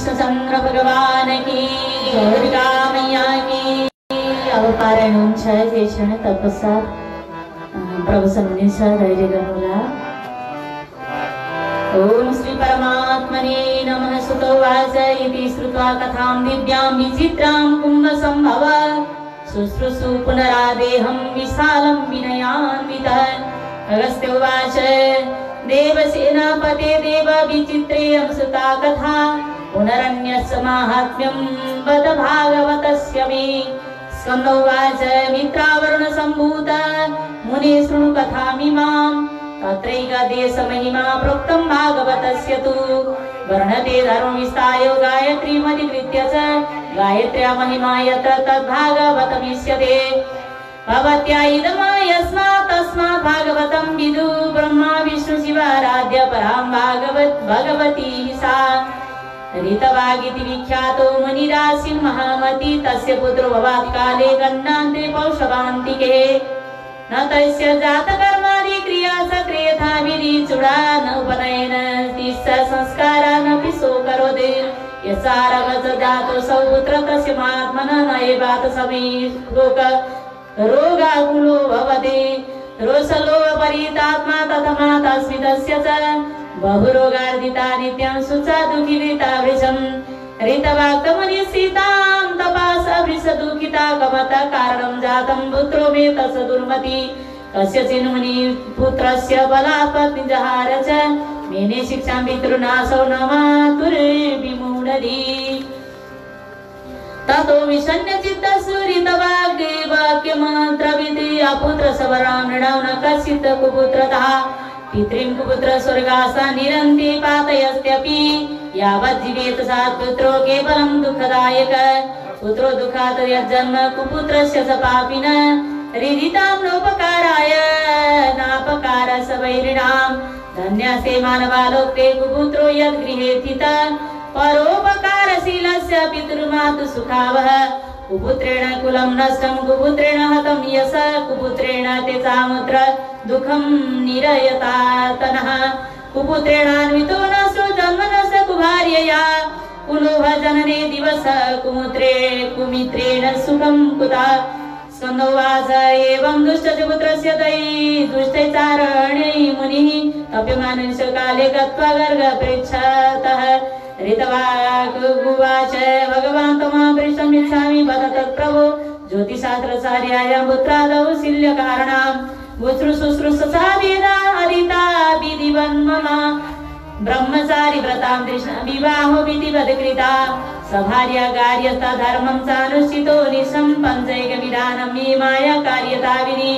कृष्णचंद्र भगवान की, दुर्गा मैया की। अब पारायण हुन्छ त्यही क्षण तत्पश्चात प्रवचन हुनेछ, धैर्य गर्नुहोला। ओम श्री परमात्मने नमः। सुतोवाच इति श्रुत्वा कथां दिव्यां विचित्रां कुम्भसम्भव शुश्रूषु पुनरादेहं विशालं विनयान्वितः। अगस्त्योवाच देवसेनापते देव विचित्रेयं सुता कथा पुनरन्यस्य माहात्म्यं वद भागवतस्य मे। स्कन्दोवाच मित्रावरुण सम्भूत मुने शृणु कथामिमां तत्रैकदेशमहिमा प्रोक्तं भागवतस्य तु। वर्णते धर्मविस्तायो गायत्रीमधिकृत्य च गायत्र्या महिमा यत्र तद्भागवतमिष्यते। भवत्या इदमयस्मात् तस्मात् भागवतं विदु ब्रह्मा विष्णु शिवाराध्य परां भगवती सा। ऋतवागिति विख्यातो मुनिराशिं महामती तस्य पुत्रो भवात् काले गन्नान्ते पौषवान्तिके। न तस्य जातकर्मादि क्रिया सक्रियथा विधि चूड़ा न उपनयन तिस्स संस्कारा न पिसो करोति। यसारगत जातो सौपुत्र तस्य महात्मनः न एवात समी रोगाकुलो भवति। रोषलो परितात्मा तथमा तस्मि तस्य च बहुरोगार्दिता नित्यं शुचा दुःखिता वृषम्। ऋतवाक्तमुनिसीतां तपास वृषदुःखिता कमता कारणं जातं पुत्रो मे तस्य दुर्मति। कस्यचिन् मुनिपुत्रस्य बलात् पत्नी जहार च मेने शिक्षां पितृनाशो न मातुर्विमूढधी। ततो विषण्णचित्तस्तु ऋतवाग्देवाक्यमन्त्रविधि अपुत्र सवरां नृणां न कश्चित् कुपुत्रतः। पितृं कुपुत्र स्वर्गासा निरन्ति पातयस्त्यपि यावत् जीवेत सा पुत्रो केवलं दुःखदायक। पुत्रो दुःखात् यज्जन्म कुपुत्रस्य च पापिनः हृदितां नोपकाराय नापकार सवैरिणां। धन्यसे मानवालोके कुपुत्रो यद्गृहे स्थितः परोपकारशीलस्य पितृमातु सुखावह। कुपुत्रेण कुलं नष्टं कुपुत्रेण हतं यश कुपुत्रेण तेजामुत्र दुःखं निरयतातनः। कुपुत्रेणान्वितो नष्टो जन्म नष्ट कुभार्यया कुलोह जनने दिवस कुमित्रेण सुखं कुतः। स्कन्दोवाच एवं दुष्टपुत्रस्य दयि दुष्टैचारण्यै मुनिः तप्यमानस्य काले गत्वा गर्गपृच्छतः। ऋतवाक् भगवान् तमां पृष्ठं इच्छामि वद तत्प्रभो ज्योतिषशास्त्रचार्यायां पुत्रादौ शिल्यकारणां शुश्रूषा वेदा हरिता विधिवन् मम। ब्रह्मचारी व्रतां तृष्णा विवाहो विधिवत् कृता सभार्या कार्यस्था धर्मं चानुष्ठितो निशं पञ्चैकविधानं मीमाया कार्यता विधि।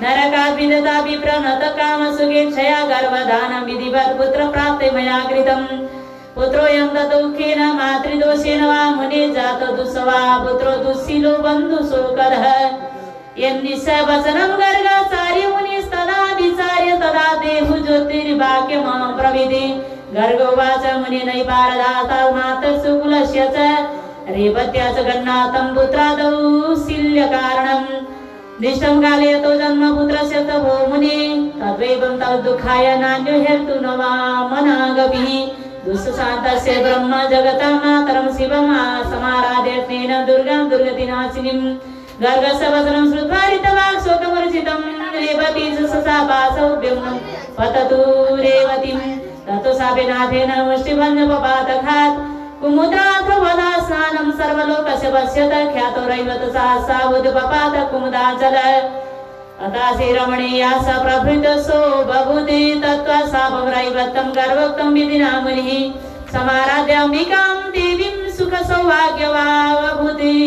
नरकात् विदता विप्रनत कामसुखेच्छया गर्भधानं विधिवत् पुत्र प्राप्ते मया कृतम्। पुत्रोऽयं दुःखेन मातृदोषेण वा मुने जातो दुःसवा पुत्रो दुःशीलो बन्धुशोकरः। यन्निश्चयवचनं गर्गाचार्य मुनिस्तदा विचार्य तदा देहु ज्योतिर्वाक्यम् प्रविधि। गर्गोवाच मुनिर्नैव पारदाता मातर्सुकुलस्य च रेवत्या च गन्नातं पुत्रादौ शिल्यकारणम्। दिष्टं काले यतो जन्म पुत्रस्य तवो मुने तद्वैवं तद्दुःखाय नान्यो हेतु न वा मनागभिः। दुःशान्तस्य ब्रह्म जगतां मातरं शिवं समाराध्यर्थेन दुर्गां दुर्गतिनाशिनीं। गर्गस्य वचनं श्रुत्वा ऋतवाक् शोकमूर्छितं रेवती सशापासौभ्यं पततु रेवतीं। ततो शापेनाथेन मुष्टिभञ्जपपातघात् कुमुदाथवदा स्नानं सर्वलोकस्य पश्यत ख्यातो रैवत सावुदपपात कुमुदाचल। अतासि रमणीया स प्रभृतसो बभूति तत्त्वा शापं रैवतं गर्वोक्तं विधिना मुनिः। समाराध्याम्बिकां देवीं सुखसौभाग्यवा बभूति।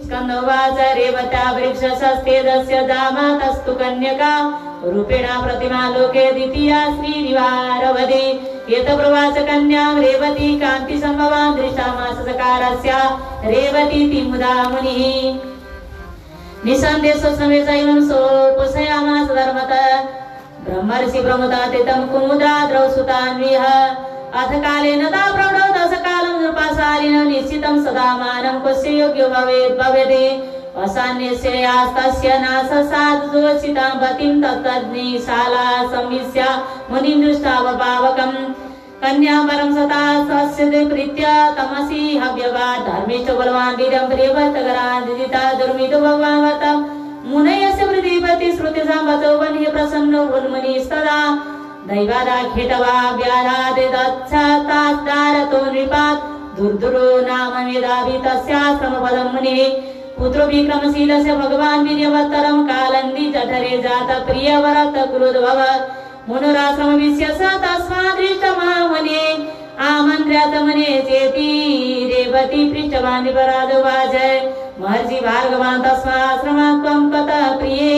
स्कन्दोवाच रेवत्या वृक्षशस्तेजस्य जामातस्तु कन्यका रूपेण प्रतिमा लोके द्वितीया श्रीनिवारवधि। एतप्रवाच कन्यां रेवती कान्तिसम्भवां दृष्टामास सकारस्य रेवतीति मुदा मुनिः। निसन्देशो समेचैवं सोपसयामास धर्मतः ब्रह्मर्षि प्रमुदातितं कुमुदाद्रौ सुतान्विह। अथ कालेन ता प्रौढौ दशकालं नृपाशालिनं निश्चितं सदा मानं क्वस्य योग्यो भवेति। असान्यस्य यास्तस्य नाससाधुदोषितां पतिं तत्तज्ञशाला संविश्य मुनिं दृष्ट्वा पावकम्। कन्या परम सता स्वस्य प्रीत्य तमसी हव्यवा धर्मिष्ठ बलवान वीरं प्रियवत्तकराजिता दुर्मितो भगवान वतम मुनयस्य प्रतिपति श्रुति संवतो वन्य प्रसन्नो उन्मनीस्तदा दैवादा खेटवा व्याधादे दच्छातास्तारतो नृपात् दुर्दुरो नाम मेधावी तस्याश्रम पदं मुनिः पुत्रो विक्रमशीलस्य भगवान वीर्यवत्तरं कालन्दी जठरे जात प्रियवरत क्रुद्धभव मुनुराश्रम विश्यस तस्मादृष्टमामने आमन्त्र्यात मने चेति रेवती पृष्ठवान् परादवाच महर्षि भार्गवान् तस्माश्रमात् त्वं कतः प्रिये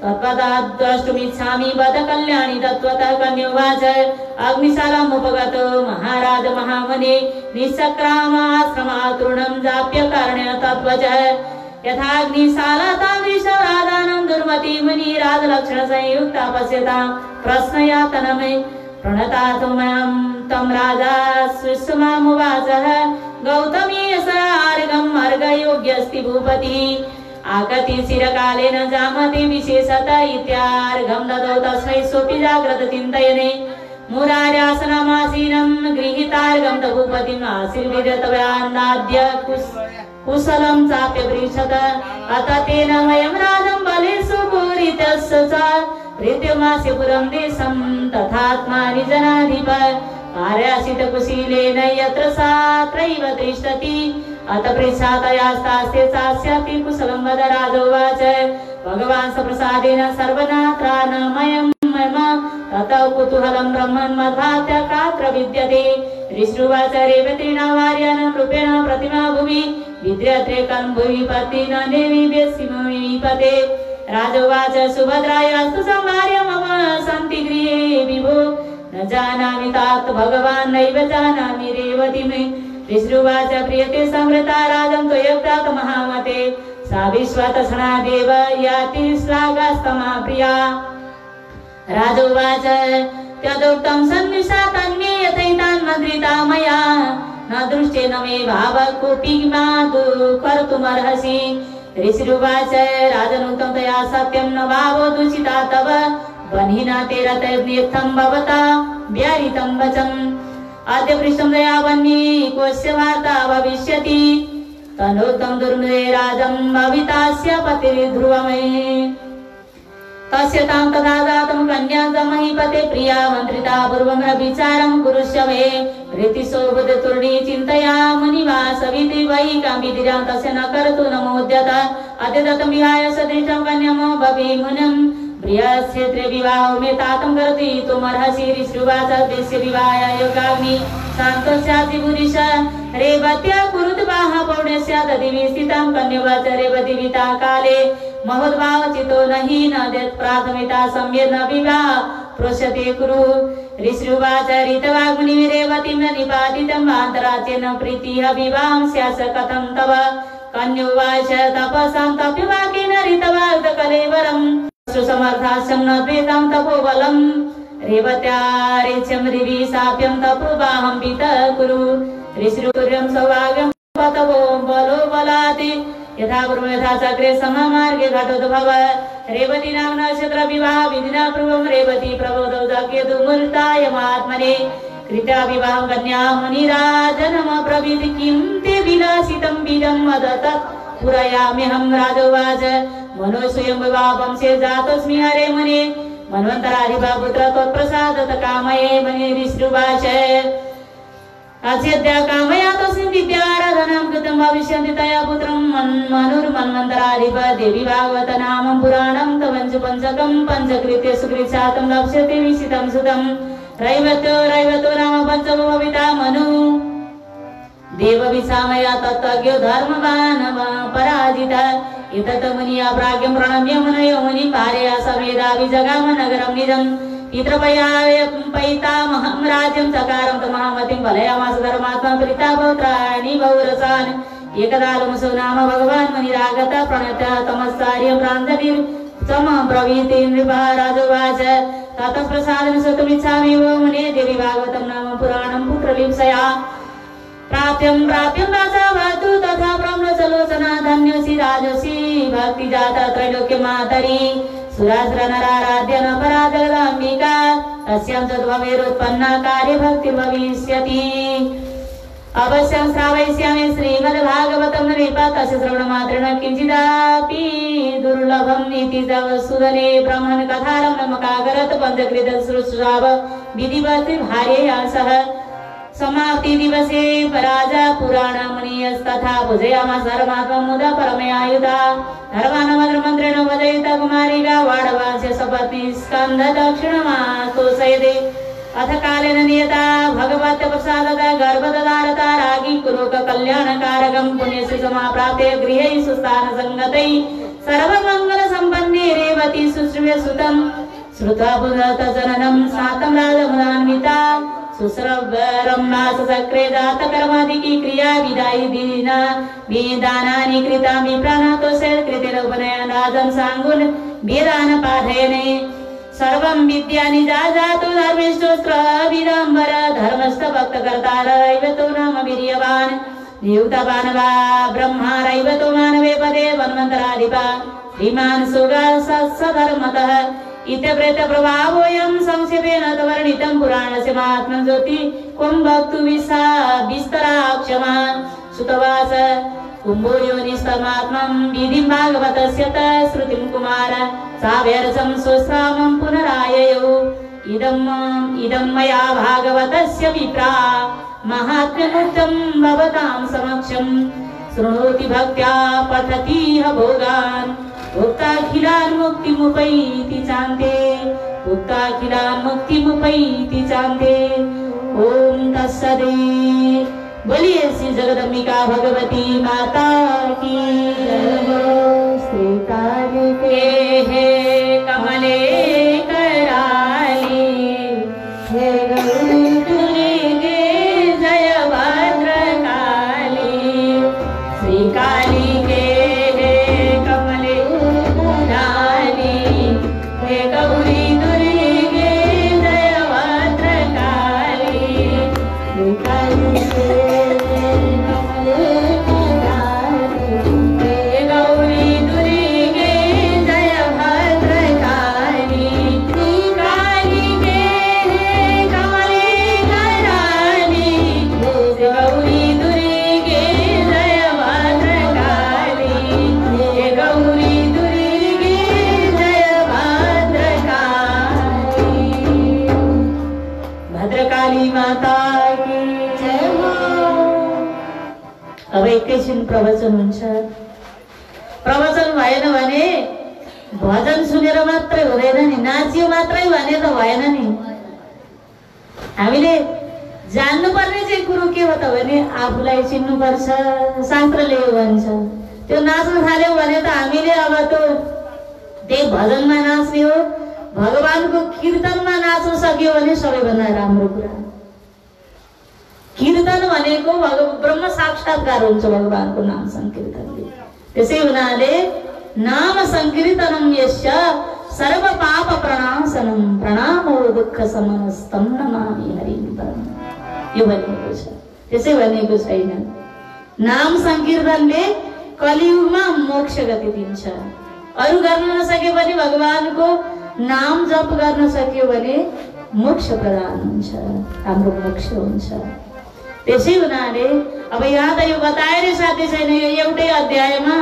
तत्पदात् द्रष्टुमिच्छामि वद कल्याणि तत्त्वतः कन्योवाच अग्निशालाम् उपगतो महाराज महामने निश्चक्रामाश्रमात् तृणं जाप्य कर्ण्य तद्वचः यथाग्निशाला तादृशराधानं दुर्मती मुनि राजलक्षण संयुक्ता पश्यतां प्रश्नयातनमे प्रणतातुमयं तं राजा सुषमामुवाचः गौतमी सार्गम् अर्घयोग्यस्ति भूपतिः आगति शिरकालेन जामति विशेषत इत्यार्घं ददौ तस्मै सोऽपि जाग्रत चिन्तयने मुरार्यासनमासीनं गृहीतार्घं च भूपतिम् आशीर्वदितव्यान्नाद्य कुशलं चाप्य पृच्छत अत तेन वयं राजं बलेषु पूरितस्य च प्रीत्यमास्य पुरं देशं तथात्मानि जनाधिप कार्यासित कुशीलेन यत्र सात्रैव तिष्ठति अत पृच्छातयास्तास्ते चास्याति कुशलं वद राजोवाच भगवान् सप्रसादेन सर्वनात्राणमयं मम ततः कुतूहलं ब्रह्मन् मद्भात्य कात्र विद्यते ऋषुवाच रेवतीनावार्यानं रूपेण प्रतिमा भुवि विद्यते कन्भुवि पतिना देवी व्यसिमविपते राजोवाच सुभद्रायास्तु संवार्य मम सन्ति गृहे विभो न जानामि तात भगवान् नैव जानामि रेवतीमि ऋषुवाच प्रियते संवृता राजं त्वयप्रात महामते सा विश्वातसना देव याति श्लाघास्तमा प्रिया राजोवाच तदुक्तं सन्निशातन्ये यथैतान् मन्त्रिता मया न दृष्टेन मे भाव कोऽपि मादु कर्तुमर्हसि ऋषिरुवाच राजनुक्तं तया सत्यं न भावो दूषिता तव बन्हिना तेरतैर्निर्थं भवता व्याहृतं वचम् अद्य पृष्ठं तया वह्नि कोऽस्य वार्ता भविष्यति तनोक्तं दुर्मदे राजं भवितास्य पतिर्ध्रुवमे तस्य तां तथा जातं कन्यां च महीपते प्रिया मन्त्रिता पूर्वं रविचारं कुरुष्व मे प्रीतिशोभदतुर्णी चिन्तया मुनिवासविति वैकां विधिरां तस्य न कर्तु न मोद्यत अद्य दत्तं विहाय सदृशं कन्यां भवि मुनिं प्रियक्षेत्रे विवाहो मे तातं करोति त्वमर्हसि ऋषुवाच देशे विवाहाय योगाग्नि शान्तस्यासि पुरुष रेवत्या कुरुद्वाह पौण्यस्य दधिवि स्थितं कन्यवाच रेवतीविता काले महोद्भावचितो नहि न देत् प्राथमिता सम्यक् न विवाह प्रोष्यते कुरु ऋषुवाच ऋतवाग्नि रेवतीं न निपातितं वान्तराज्येन प्रीतिः विवाहं स्यात् कथं तव कन्योवाच तपसां तप्यवाकेन ऋतवाग्धकलेवरम् सुसमर्थास्यं न द्वेतां तपोबलं रेवत्यारेच्यं दिवि साप्यं तपोवाहं पितः कुरु ऋषिरुर्यं सौभाग्यं पतवो बलो बलाति यथा पूर्वं यथा चक्रे सममार्गे घटोद्भव रेवती नाम नक्षत्र विवाह विधिना पूर्वं रेवती प्रबोधौ केतुमूर्तायमात्मने कृत्या विवाहं कन्या मुनिराजनमब्रवीत् किं ते विलासितं बीजं वदत पुरयाम्यहं राजोवाच मनो स्वयं वंशे जातोऽस्मि हरे मुने मन्वन्तराधिपा पुत्र त्वत्प्रसादत कामये मुनि ऋषुवाच अद्य कामयातोऽस्मि विद्याराधनं कृतं भविष्यन्ति तया पुत्रं मनुर्मन्वन्तराधिप देवी भागवत नामं पुराणं तवञ्च पञ्चकं पञ्चकृत्य सुकृच्छातं लक्ष्यते विशितं सुतं रैवतो नाम पञ्चमो भविता मनु देव विसामया तत्त्वज्ञो धर्मवान् पराजिता एतत् मुनिया प्राज्ञं प्रणम्य मुनयो मुनि पारया समेधावि जगाम नगरं निजं पितृपयाय पैतामहं राज्यं चकारं तमहामतिं बलयामास धर्मात्मा प्रीता पौत्राणि बहुरसान् एकदा लुमसो नाम भगवान् मुनिरागत प्रणत्य तमस्सार्यं प्राञ्जलिं समब्रवीति नृपः राजोवाच ततः प्रसादेन श्रोतुमिच्छामि वो मुने देवी भागवतं नाम पुराणं पुत्रलिप्सया प्राप्यं राजा भवतु तथा ब्रह्मचलोचना धन्योऽसि राजसि भक्तिजाता त्रैलोक्यमातरि सुरासुर नराराध्य न परा जगदाम्बिका तस्यां तद्भवेरुत्पन्ना कार्य भक्ति भविष्यति। अवश्यं श्रावयिष्यामि श्रीमद्भागवतं नृपा तस्य श्रवणमात्रेण किञ्चिदापि दुर्लभम् इति तव सुदने ब्रह्मन् कथारम्भमकाकरत् पञ्चकृत श्रुश्राव विधिवत् भार्यया समाप्ति दिवसे पराजा पुराण मुनियस्तथा पूजयामास धर्मात्मं मुदा परमयायुधा धर्मानमन्त्रेण वदयिता कुमारिका वाडवास्य सपत्नी स्कन्द दक्षिणमातोषयते। अथ कालेन नियता भगवत प्रसादता गर्भदधारता रागी कुलोक कल्याणकारकं पुण्यस्य समाप्राप्ते गृहे सुस्थान संगतै सर्वमंगल संपन्ने रेवती सुश्रुवे सुतं श्रुत्वा पुनत जननं सातं राजमुदान्विता सुस्रवरम्भास सक्रे दातकर्मादिकी क्रिया विदायी दीना वेदानानि कृतामि प्राणातोषे कृतेन उपनयन राजन् सांगुल वेदान पाठयने सर्वं विद्यानि जातु धर्मिष्ठोस्त्र विदम्बर धर्मस्थ भक्तकर्ता रैवतो नाम वीर्यवान् नियुक्तवान् वा ब्रह्मा रैवतो मानवे पदे वन्मन्तराधिपा धीमान् सुगा सधर्मतः इत्यप्रेत प्रभावोऽयं संक्षेपेण वर्णितं पुराणस्य महात्म्यं ज्योति क्वं वक्तु विस्तराक्षमा सुतवास कुम्भो योनिस्तमात्मं विधिं भागवतस्य श्रुतिं कुमार साव्यरसं स्वश्रामं पुनराययौ इदं मया भागवतस्य विप्रा महात्म्यमुक्तं भवतां समक्षं शृणोति भक्त्या पठतीह भोगान् भुक्ताखिलान् मुक्तिमुपैति चान्ते भुक्ताखिलान् मुक्तिमुपैति चान्ते। ओम तत्सदे। बोलिए श्री जगदम्बिका भगवती माता की जय। श्री कालिके हे कमले कराली हे गौरी दुर्गे जय भद्रकाली। श्री कालिके एकैछिन प्रवचन हुन्छ। प्रवचन भएन भने भजन सुनेर मात्रै हुँदैन नि, नाचियो मात्रै भने त भएन नि। हामीले जान्नुपर्ने चाहिँ कुरो के हो त भने आफूलाई चिन्नुपर्छ। शास्त्रले यो भन्छ त्यो नाच्न थाल्यो भने त हामीले अब त्यो त्यही भजनमा नाच्ने हो। भगवानको कीर्तनमा नाच्न सक्यो भने सबैभन्दा राम्रो कुरा। कीर्तन भनेको ब्रह्म साक्षात्कार हुन्छ भगवानको नाम संकीर्तनले। त्यसै हुनाले नाम संकीर्तनम यस्य सर्व पाप प्रणाशनम प्रणामो दुःख समस्तम नमामि हरिं परम। यो भनेको छ। त्यसै भनेको छैन। नाम संकीर्तनले कलियुगमा मोक्ष गति दिन्छ। अरु गर्न नसके पनि भगवानको नाम जप गर्न सक्यो भने मोक्ष प्रदान हुन्छ, हाम्रो मोक्ष हुन्छ। त्यसै हुनाले अब यहाँ त यो बताएरै साध्य छैन। यो एउटै अध्यायमा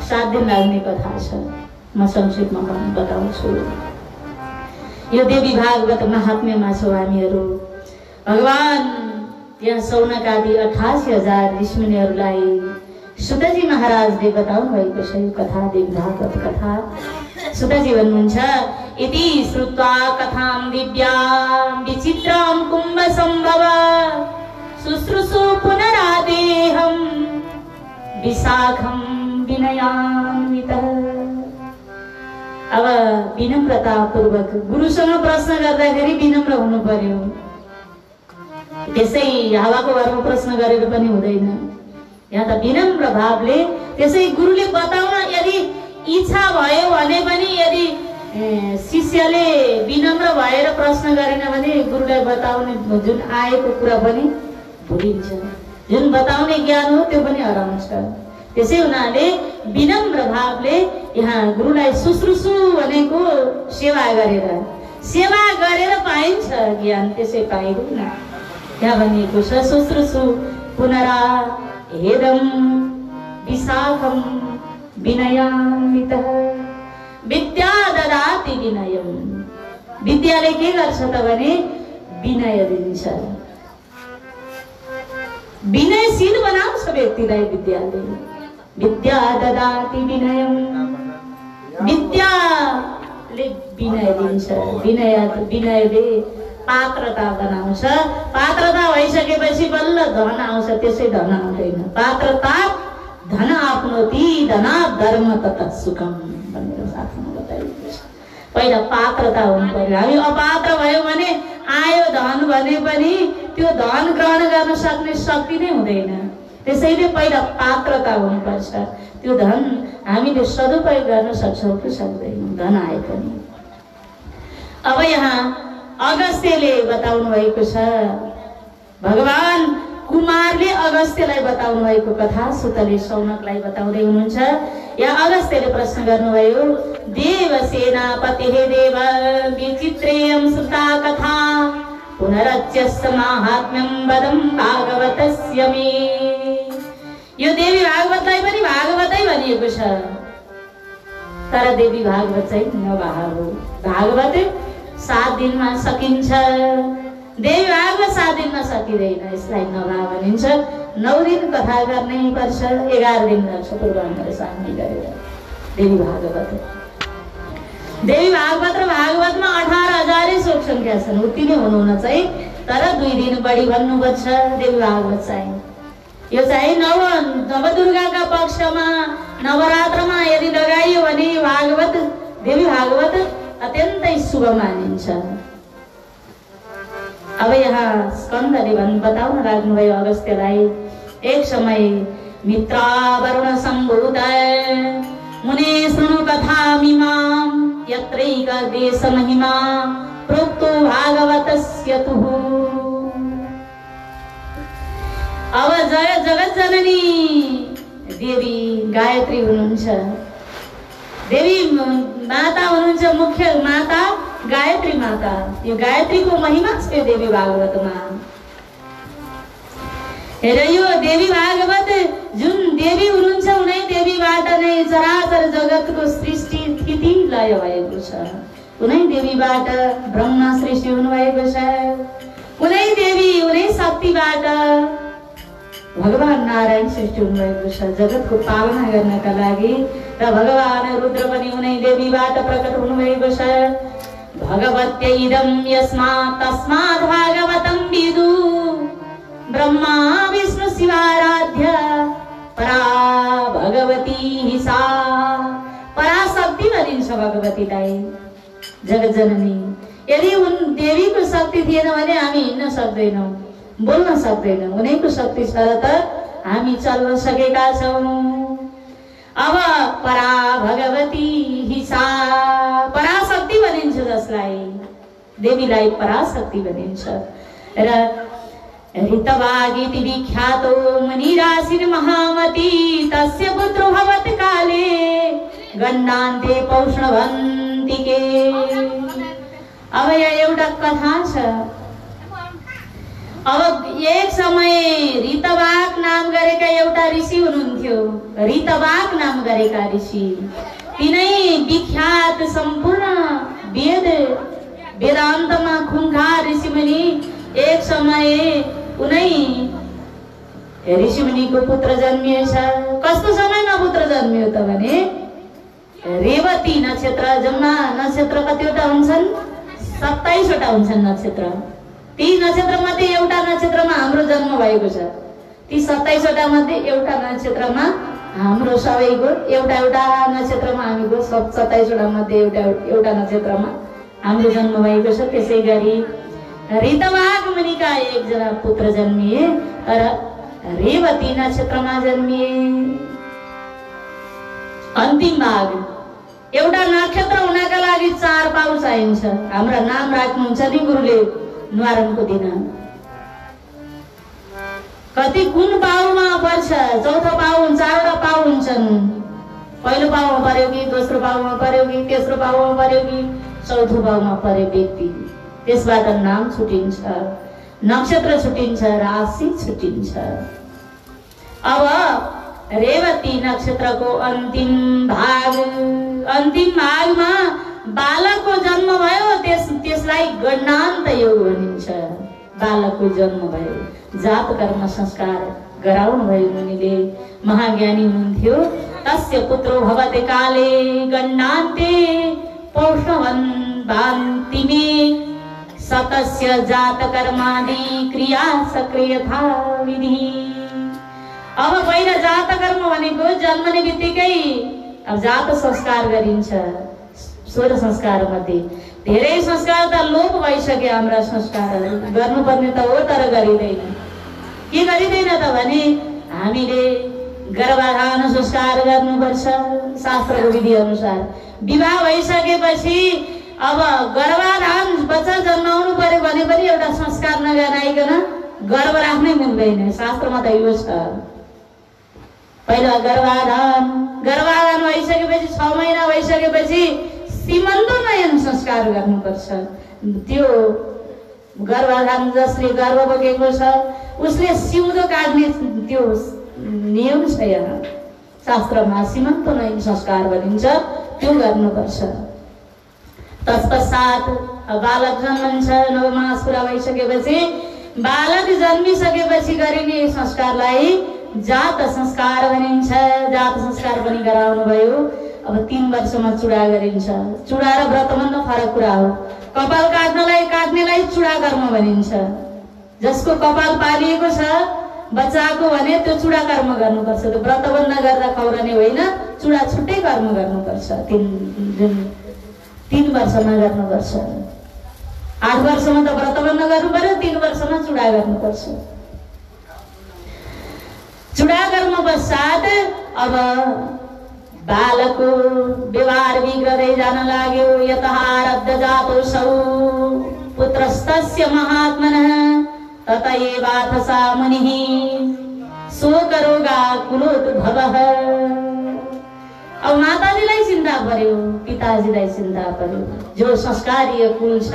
7 दिन लाग्ने कथा छ। म संक्षेपमा बताउँछु। यो देवी भागवत महात्म्यमा छौँ हामीहरू। भगवान यहाँ सौनक आदि 88,000 ऋषिमुनिहरूलाई सुतजी महाराजले बताउनु भएको छ यो कथा, देवी भागवत कथा। सुतजी भन्नुहुन्छ, इति श्रुत्वा कथां दिव्यां विचित्रां कुम्भ सम्भव शुश्रूषु पुनरादेहं विशाखं विनयान्वितः। अब विनम्रता पूर्वक गुरुसँग प्रश्न गर्दाखेरि विनम्र हुनु पर्यो। त्यसै हावाको भरमा प्रश्न गरेर पनि हुँदैन। यहाँ त विनम्र भावले त्यसै गुरुले बताउन यदि इच्छा भयो भने पनि यदि शिष्यले विनम्र भएर प्रश्न गरेन भने गुरुलाई बताउने जुन आएको कुरा पनि भुलिन्छ। जुन बताउने ज्ञान हो त्यो पनि हराउँछ। त्यसै हुनाले विनम्र भावले यहाँ गुरुलाई शुश्रूषु भनेको सेवा गरेर, सेवा गरेर पाइन्छ ज्ञान, त्यसै पाइँदैन। त्यहाँ भनिएको छ शुश्रूषु पुनरा हेदम विशाखम विनयान्वितः विद्या ददाति विनयम। विद्याले के गर्छ त भने विनय दिन्छ, विनयशील बनाउँछ व्यक्तिलाई विद्याले। विद्या ददाति विनयम, विद्याले विनय दिन्छ, विनयले पात्रता बनाउँछ। पात्रता भइसकेपछि बल्ल धन आउँछ, त्यसै धन आउँदैन। पात्रता धन आफ्नोति धन धर्म तथा सुखम भनेर शास्त्रमा बताइएको छ। पहिला पात्रता हुनु पर्यो। हामी अपात्र भयो भने आयो धन भने पनि त्यो धन ग्रहण गर्न सक्ने शक्ति नै हुँदैन। त्यसैले पहिला पात्रता हुनुपर्छ। त्यो धन हामीले सदुपयोग गर्न सक्छौँ कि सक्दैनौँ, धन आए पनि। अब यहाँ अगस्त्यले बताउनु भएको छ, भगवान कुमारले अगस्त्यलाई बताउनु भएको कथा सुतले शौनकलाई बताउँदै हुनुहुन्छ। या अगस्त्यले प्रश्न गर्नुभयो, देव सेनापतिः देव विचित्रेयं श्रुता कथा पुनरच्यस्य माहात्म्यं वदं भागवतस्य मे। यो देवी भागवतलाई पनि भागवतै भनिएको छ, तर देवी भागवत चाहिँ नभाग हो। भागवत 7 दिनमा सकिन्छ, देवी भागवत 7 दिनमा सकिँदैन, यसलाई नभा भनिन्छ। 9 दिन कथा गर्नै पर्छ, 11 दिन लाग्छ पूर्वान्तर शान्ति गरेर। देवी भागवत र भागवतमा 18,000 श्लोक सङ्ख्या छन्, उति नै हुनुहुन चाहिँ, तर 2 दिन बढी भन्नुपर्छ देवी भागवत चाहिँ। यो चाहिँ नवदुर्गाका पक्षमा नवरात्रमा यदि लगाइयो भने भागवत, देवी भागवत अत्यन्तै शुभ मानिन्छ। अब यहाँ स्कन्दले बताउन लाग्नुभयो अगस्त्यलाई, एक समय मित्रावरुण सम्भूत मुने शृणु कथामिमां यत्रैक देश महिमा प्रोक्तो भागवतस्य तुः। अब जगत जननी देवी गायत्री हुनुहुन्छ, देवी माता हुनुहुन्छ, मुख्य माता गायत्री माता। यो गायत्रीको महिमा छ यो देवी भागवतमा। हेर, यो देवी भागवत जुन देवी हुनुहुन्छ उनै देवीबाट नै चराचर जगतको सृष्टि स्थिति लय भएको छ। उनै देवीबाट ब्रह्मा सृष्टि हुनुभएको छ। उनै देवी, उनै शक्तिबाट भगवान नारायण सृष्टि हुनुभएको छ जगतको पालना गर्नका लागि। र भगवान रुद्र पनि उनै देवीबाट प्रकट हुनुभएको छ। भगवत्यै इदं यस्मात् तस्मात् भागवतं विदु ब्रह्मा विष्णु शिवाराध्य परा भगवती सा। पराशक्ति भनिन्छ भगवतीलाई, जगत जननी। यदि उन देवीको शक्ति थिएन भने हामी हिँड्न सक्दैनौँ, बोल्न सक्दैनौँ। उनैको शक्ति छ र त हामी चल्न सकेका छौँ। अब परा भगवती सा, पराशक्ति भनिन्छ जसलाई, देवीलाई पराशक्ति भनिन्छ। र ऋतवागीति विख्यातो मुनिराशिर महामती तस्य पुत्रो भवत काले गण्डान्ते पौष्णवन्तिके। अब यहाँ एउटा कथा छ। अब एक समय ऋतवाक नाम गरेका एउटा ऋषि हुनुहुन्थ्यो। ऋतवाक नाम गरेका ऋषि, तिनै विख्यात सम्पूर्ण वेदान्तमा खुङ्खार ऋषिमुनि। एक समय उनै ऋषिमुनिको पुत्र जन्मिएछ। कस्तो समयमा पुत्र जन्मियो त भने रेवती नक्षत्र, जम्मा नक्षत्र कतिवटा हुन्छन्? 27 वटा हुन्छन् नक्षत्र। ती नक्षत्र मध्ये एउटा नक्षत्रमा हाम्रो जन्म भएको छ। ती 27 वटा मध्ये एउटा नक्षत्रमा हाम्रो सबैको, एउटा नक्षत्रमा हामीको 27 वटा मध्ये एउटा नक्षत्रमा हाम्रो जन्म भएको छ। त्यसै गरी ऋतवाक मुनिका एकजना पुत्र जन्मिए, तर रेवती नक्षत्रमा जन्मिए। अन्तिम भाग, एउटा नक्षत्र हुनका लागि 4 पाउ चाहिन्छ। हाम्रा नाम राख्नुहुन्छ नि गुरुले न्वारानको दिन। कति कुन पाउमा पर्छ? चौथो पाउ, 4वटा पाउ हुन्छन्। पहिलो पाउमा पर्यो कि, दोस्रो पाउमा पर्यो कि, तेस्रो पाउमा पर्यो कि, चौथो भावमा परे व्यक्ति, त्यसबाट नाम छुटिन्छ, नक्षत्र छुटिन्छ, राशि छुटिन्छ। अब रेवती नक्षत्रको अन्तिम भागमा बालकको जन्म भयो, त्यसलाई गणान्त योग भनिन्छ। बालकको जन्म भयो, जात कर्म संस्कार गराउनु भयो मुनिले, महाज्ञानी हुनुहुन्थ्यो। तस्य पुत्रो भवते काले गणान्ते पौष्णवन्तिमे सतस्य जात कर्मादि क्रिया सक्रियथा विधि। अब पहिला जात कर्म भनेको जन्मने बित्तिकै अब जात संस्कार गरिन्छ। 16 संस्कार मध्ये धेरै संस्कार त लोप भइसक्यो। हाम्रा संस्कारहरू गर्नुपर्ने त हो तर गरिँदैन। के गरिँदैन त भने हामीले गर्भाधान संस्कार गर्नुपर्छ शास्त्रको विधि अनुसार। विवाह भइसकेपछि अब गर्भाधान बच्चा जन्माउनु पर्यो भने पनि एउटा संस्कार नगराइकन गर्भ राख्नै मिल्दैन। शास्त्रमा त यो छ। पहिला गर्भाधान भइसकेपछि 6 महिना भइसकेपछि सीमन्तोन्नयन संस्कार गर्नुपर्छ। त्यो गर्भाधान जसले गर्भ बोकेको छ उसले सिउँदो काट्ने त्यो नियम छ यहाँ शास्त्रमा। सीमन्तोन्नयन संस्कार भनिन्छ, त्यो गर्नुपर्छ। तत्पश्चात बालक जन्मन्छ। 9 मास पुरा भइसकेपछि बालक जन्मिसकेपछि गरिने संस्कारलाई जात संस्कार भनिन्छ। जात संस्कार पनि गराउनु भयो। अब 3 वर्षमा चुडा गरिन्छ। चुडा र व्रतबन्ध फरक कुरा हो। कपाल काट्नेलाई चुडा कर्म भनिन्छ। जसको कपाल पालिएको छ बच्चाको भने त्यो चुडा कर्म गर्नुपर्छ। त्यो व्रतबन्ध गर्दा खौराने होइन, चुडा छुट्टै कर्म गर्नुपर्छ। 3 वर्षमा गर्नुपर्छ। 8 वर्षमा त व्रतबन्ध गर्नु पर्यो, 3 वर्षमा चुडा गर्नुपर्छ। चुडा कर्म पश्चात अब बालकको व्यवहार बिग्रदै जान लाग्यो। यतः आरब्ध जातोऽसौ पुत्रस्तस्य महात्मनः ततएवाथसा मुनिः शोकरोगाकुलोद्भवः। अब माताजीलाई चिन्ता पर्यो, पिताजीलाई चिन्ता पर्यो। जो संस्कारीय कुल छ,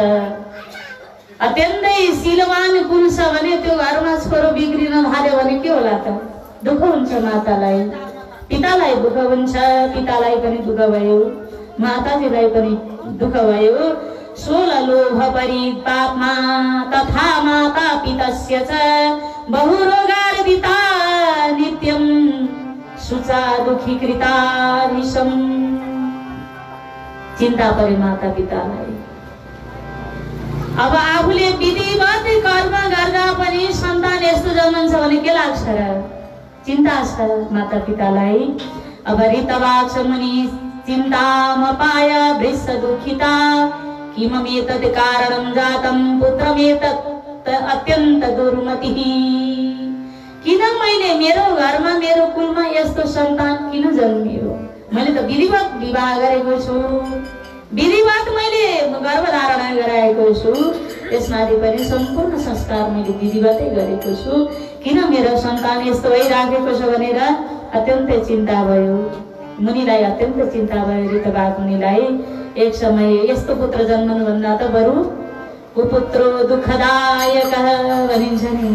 अत्यन्तै शीलवान कुल छ भने त्यो घरमा छोरो बिग्रिन थाल्यो भने के होला त? दुःख हुन्छ मातालाई, पितालाई दुःख हुन्छ, पितालाई पनि दुःख भयो, माताजीलाई पनि दुःख भयो। 16 लोभ परिपापमा तथा माता पितस्य च बहुरोगार्दिता नित्यं सुचा दुखी कृतानिशम्। चिन्ता परे माता पितालाई। अब आफूले विधिवत कर्म गर्दा पनि सन्तान यस्तो जन्मन्छ भने के लाग्छ र? चिन्ता छ माता पितालाई। अब ऋतवाक्ष मुनि चिन्तामपाय वृष दुःखिता किममेतत् कारणं जातं पुत्रमेतत् अत्यन्त दुर्मतिः। किन मैले मेरो घरमा मेरो कुलमा यस्तो सन्तान किन जन्मियो? मैले त विधिवत विवाह गरेको छु, विधिवत मैले गर्भधारण गराएको छु, त्यसमाथि पनि सम्पूर्ण संस्कार मैले विधिवतै गरेको छु। किन मेरो सन्तान यस्तो भइराखेको छ भनेर अत्यन्तै चिन्ता भयो। मुनिलाई अत्यन्त चिन्ता भयो ऋतवाक मुनिलाई। एक समय यस्तो पुत्र जन्मनु भन्दा त बरु कुपुत्रो दुःखदायकः भनिन्छ नि।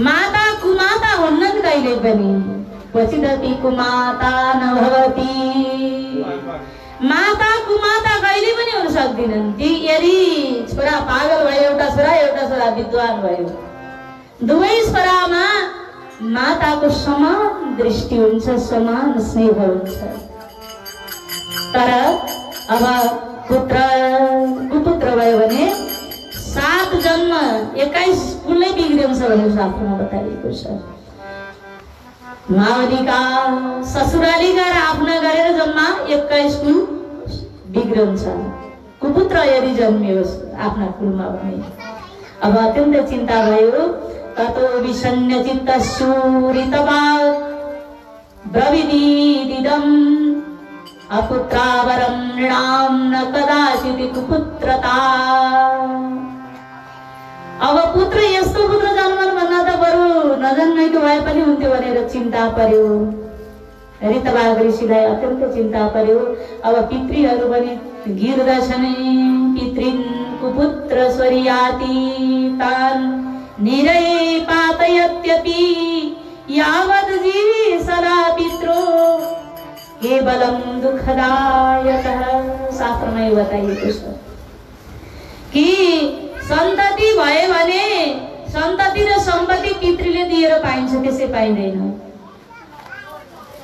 माता कुमाता हुन्न कहिले पनि, क्वचिदपि कुमाता न भवति। माता कुमाता कहिले पनि हुन सक्दिनन्। यदि छोरा पागल भयो, एउटा छोरा विद्वान भयो, दुवै छोरामा माताको समान दृष्टि हुन्छ, समान स्नेह हुन्छ। तर अब कुपुत्र भयो भने 7 जन्म 21 कुलै बिग्रिन्छ भनेर शास्त्रमा बताइएको छ। मावलीका ससुरालीका र आफ्ना गरेर जम्मा 21 कुल बिग्रन्छ। कुपुत्र यदि जन्मियोस् आफ्ना कुलमा भने। अब अत्यन्तै चिन्ता भयो। ततो विषण्य चित्तशूरितवा ब्रवीदिदम् अपुत्रावरं नृणां न कदाचित् कुपुत्रता। अब पुत्र यस्तो पुत्र जन्मनु भन्दा त बरु नजन्मेको भए पनि हुन्थ्यो भनेर चिन्ता पर्यो। ऋतवाग ऋषिलाई अत्यन्त चिन्ता पर्यो। अब पितृहरू पनि गिर्दछन्। पितृन् कुपुत्र स्वरियाति तान् निरै पातयत्यपि यावद् जीवे सदा पित्रो केवलम दुःखदायकः। शास्त्रमा यो बताइएको छ कि सन्तति भयो भने सन्तति र सम्पत्ति पितृले दिएर पाइन्छ, त्यसै पाइँदैन।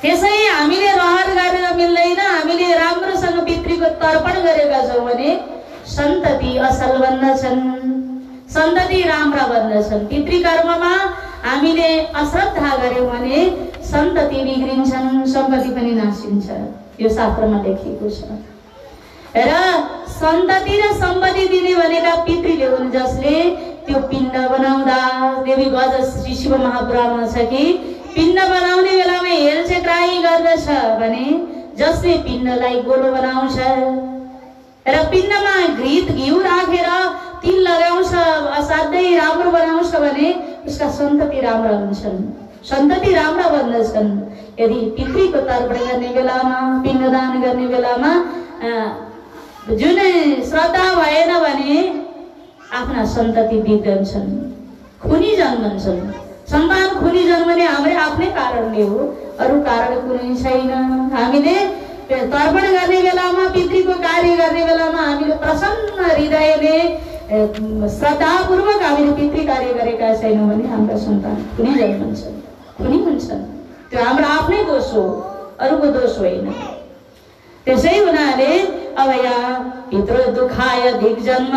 त्यसै हामीले रहर गरेर मिल्दैन। हामीले राम्रोसँग पितृको तर्पण गरेका छौँ भने सन्तति असल बन्दछन्, सन्तति राम्रा बन्दछन्। पितृ कर्ममा हामीले अश्रद्धा गर्यौँ भने सन्तति बिग्रिन्छन्, सम्पत्ति पनि नासिन्छ। यो शास्त्रमा लेखिएको छ। र सन्तति र सम्पत्ति दिने भनेका पितृले हुन्, जसले त्यो पिण्ड बनाउँदा देवी गज शिव महापुराणमा छ कि पिण्ड बनाउने बेलामा हेलचेक्राइ गर्दछ भने जसले पिण्डलाई गोलो बनाउँछ र पिण्डमा घिउ राखेर तिल लगाउँछ, असाध्यै राम्रो बनाउँछ भने उसका सन्तति राम्रा हुन्छन्, सन्तति राम्रा बन्दछन्। यदि पितृको तर्पण गर्ने बेलामा, पिण्डदान गर्ने बेलामा जुनै श्रद्धा भएन भने आफ्ना सन्तति बिग्रन्छन्, खुनी जन्मन्छन्। सन्तान खुनी जन्मने हाम्रै आफ्नै कारणले हो, अरू कारण कुनै छैन। हामीले तर्पण गर्ने बेलामा, पितृको कार्य गर्ने बेलामा हामीले प्रसन्न हृदयले श्रद्धापूर्वक हामीले पितृ कार्य गरेका छैनौँ भने हाम्रा सन्तान खुनी जन्मन्छन्, खुनी हुन्छन्। त्यो हाम्रो आफ्नै दोष हो, अरूको दोष होइन। त्यसै हुनाले अब यहाँ पितृ दुःखाय दिग्जन्म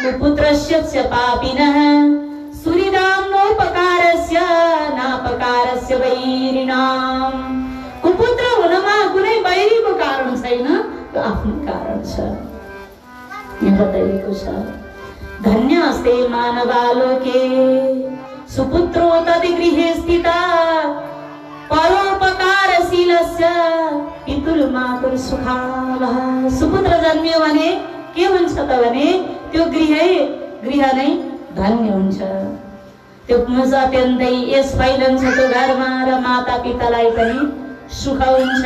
कुपुत्रस्य पापिनः सुहृदाम्नोपकारस्य नापकारस्य वैरिणां। कुपुत्र हुनमा कुनै वैरीको कारण छैन, त्यो आफ्नो कारण छ। यहाँ बताइएको छ धन्यस्ते मानवालोके सुपुत्रो तद्गृहे स्थिता परोपकारशीलस्य पितुर्मातुः सुखावः। सुपुत्र जन्मियो भने के हुन्छ त भने त्यो गृह नै धन्य हुन्छ। त्यो अत्यन्तै यस फैलन्छ त्यो घरमा र माता पितालाई पनि सुख हुन्छ।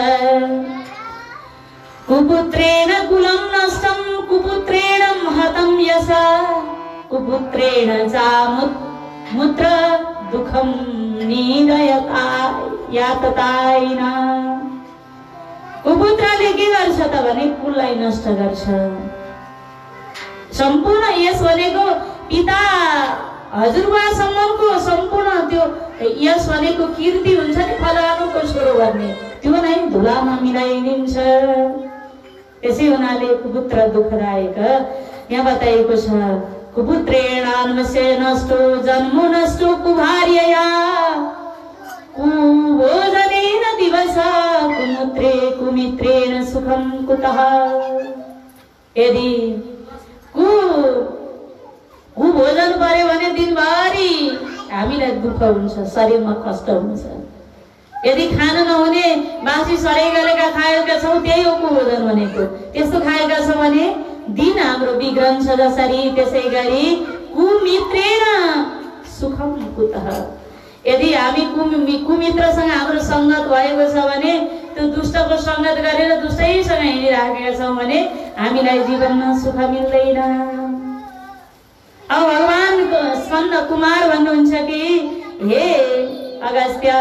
कुपुत्रेण कुलं नष्टं कुपुत्रेण महतं यश कुपुत्रेण चामुत्र दुःखं निदयता याततायिन। कुपुत्रले के गर्छ त भने कुललाई नष्ट गर्छ। सम्पूर्ण यस भनेको पिता हजुरबासम्मको सम्पूर्ण त्यो यस भनेको कीर्ति हुन्छ नि, फलानुको छोरो गर्ने त्यो नै धुलामा मिलाइदिन्छ। त्यसै हुनाले कुपुत्र दुःखदायक। यहाँ बताइएको छ कुपुत्रेणान्वस्य नष्टो जन्मो नष्टो कुभार्यया कुभोजनेन दिवस कुमुत्रे कुमित्रेण सुखं कुतः। यदि कुभोजन गर्यो भने दिनभरि हामीलाई दुःख हुन्छ, शरीरमा कष्ट हुन्छ। यदि खान नहुने बासी सडै गलेका खाएका छौँ, त्यही हो कुभोजन भनेको। त्यस्तो खाएका छौँ भने दिन हाम्रो बिग्रन्छ जसरी, त्यसै गरी कुमित्रेण सुखं कुतः। यदि हामी कुमित्रसँग हाम्रो सङ्गत भएको छ भने त्यो दुष्टको सङ्गत गरेर दुष्टैसँग हिँडिराखेका छौँ भने हामीलाई जीवनमा सुख मिल्दैन। अब भगवान स्कन्द कुमार भन्नुहुन्छ कि हे अगस्त्य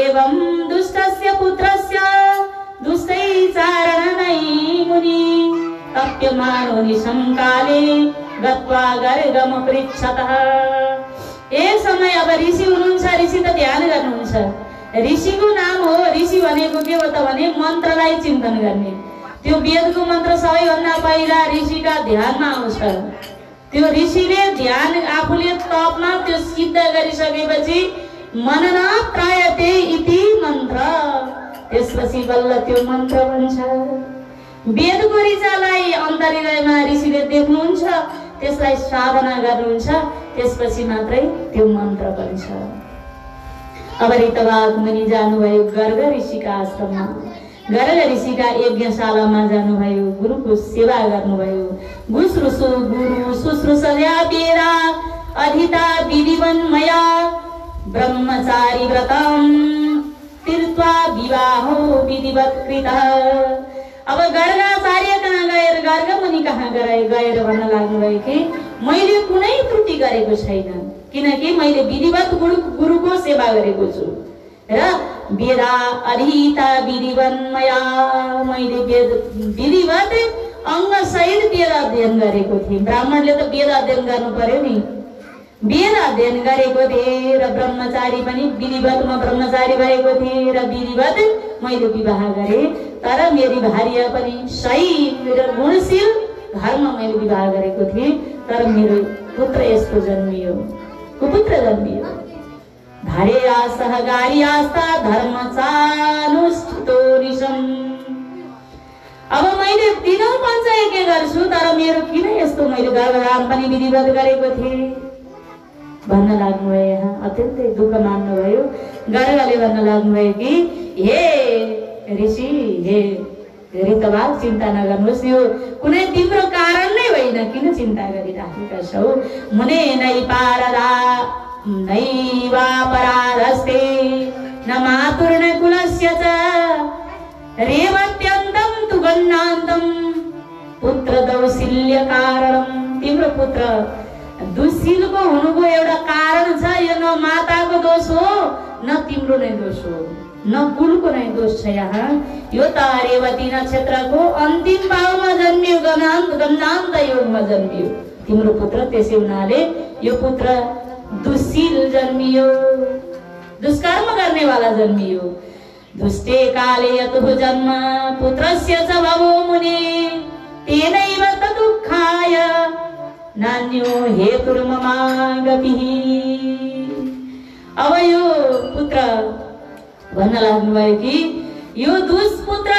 एवं दुष्टस्य पुत्रस्य दुष्टैचारणनै मुनि तप्यमानो निशंकाले गत्वा गर्गम पृच्छतः। एक समय अब ऋषि हुनुहुन्छ, ऋषि त ध्यान गर्नुहुन्छ। ऋषिको नाम हो, ऋषि भनेको के हो त भने मन्त्रलाई चिन्तन गर्ने। त्यो वेदको मन्त्र सबैभन्दा पहिला ऋषिका ध्यानमा आउँछ। त्यो ऋषिले ध्यान आफूले तपमा त्यो सिद्ध गरिसकेपछि मनन त्रायते इति मन्त्र, त्यसपछि बल्ल त्यो मन्त्र बन्छ। वेदको ऋचालाई अन्तर्हृदयमा ऋषिले देख्नुहुन्छ, त्यसलाई साधना गर्नुहुन्छ, त्यसपछि मात्रै त्यो मन्त्र बन्छ। अब ऋतवाग मुनि जानुभयो गर्ग ऋषिका आश्रममा। गर्ग ऋषिका यज्ञशालामा जानुभयो, गुरुको सेवा गर्नुभयो। गुरु शुश्रूषया वेदा अधिता विधिवन्मया ब्रह्मचारी व्रतम तीर्त्वा विवाहो विधिवत कृतः। अब गर्गाचार्य कहाँ गएर गर्गमुनि कहाँ गएर भन्न लाग्नुभयो कि मैले कुनै त्रुटि गरेको छैन, किनकि मैले विधिवत गुरुको सेवा गरेको छु र वेदा अधीता विधिवन्मया, मैले विधिवत अङ्ग सहित वेद अध्ययन गरेको थिएँ। ब्राह्मणले त वेद अध्ययन गर्नु पर्यो नि, वेद अध्ययन गरेको थिएँ र ब्रह्मचारी पनि विधिवतमा ब्रह्मचारी भएको थिएँ र विधिवत मैले विवाह गरेँ। तर मेरी भार्या पनि सही र गुणशील घरमा मैले विवाह गरेको थिएँ, तर मेरो पुत्र यस्तो जन्मियो, कुपुत्र जन्मियो। भार्या सहगार्यास्ता धर्मचानुष्ठितो निशम्। अब मैले दिनौ पञ्चयज्ञ गर्छु, तर मेरो किन यस्तो, मैले गर्भधारण पनि विधिवत गरेको थिएँ भन्न लाग्नुभयो। यहाँ अत्यन्तै दुःख मान्नुभयो। गर्गले भन्न लाग्नुभयो कि हे ऋषि, हे ऋतवाग, चिन्ता नगर्नुहोस्, यो कुनै तिम्रो कारण नै होइन, किन चिन्ता गरिराखेका छौ। मुने नैवापराधस्ते न मातुर्न कुलस्य च रेवत्यन्तं तु गन्नान्तं पुत्र दौशिल्य कारणम्। तिम्रो पुत्र दुशीलको हुनुको एउटा कारण छ, यो न माताको दोष हो न तिम्रो नै दोष हो, न कुलको नै दोष छ। यहाँ यो त रेवती नक्षत्रको अन्तिम भावमा जन्मियो, गन्नान्त योगमा जन्मियो तिम्रो पुत्र। त्यसै हुनाले यो पुत्र दुशील जन्मियो, दुष्कर्म गर्नेवाला जन्मियो। दुष्टे काले यतुः जन्म पुत्रस्य च भवो मुने तेनैव तदुःखाय नान्यो हेतुर्ममागतिः। अब यो पुत्र भन्न लाग्नुभयो कि यो दुष्पुत्र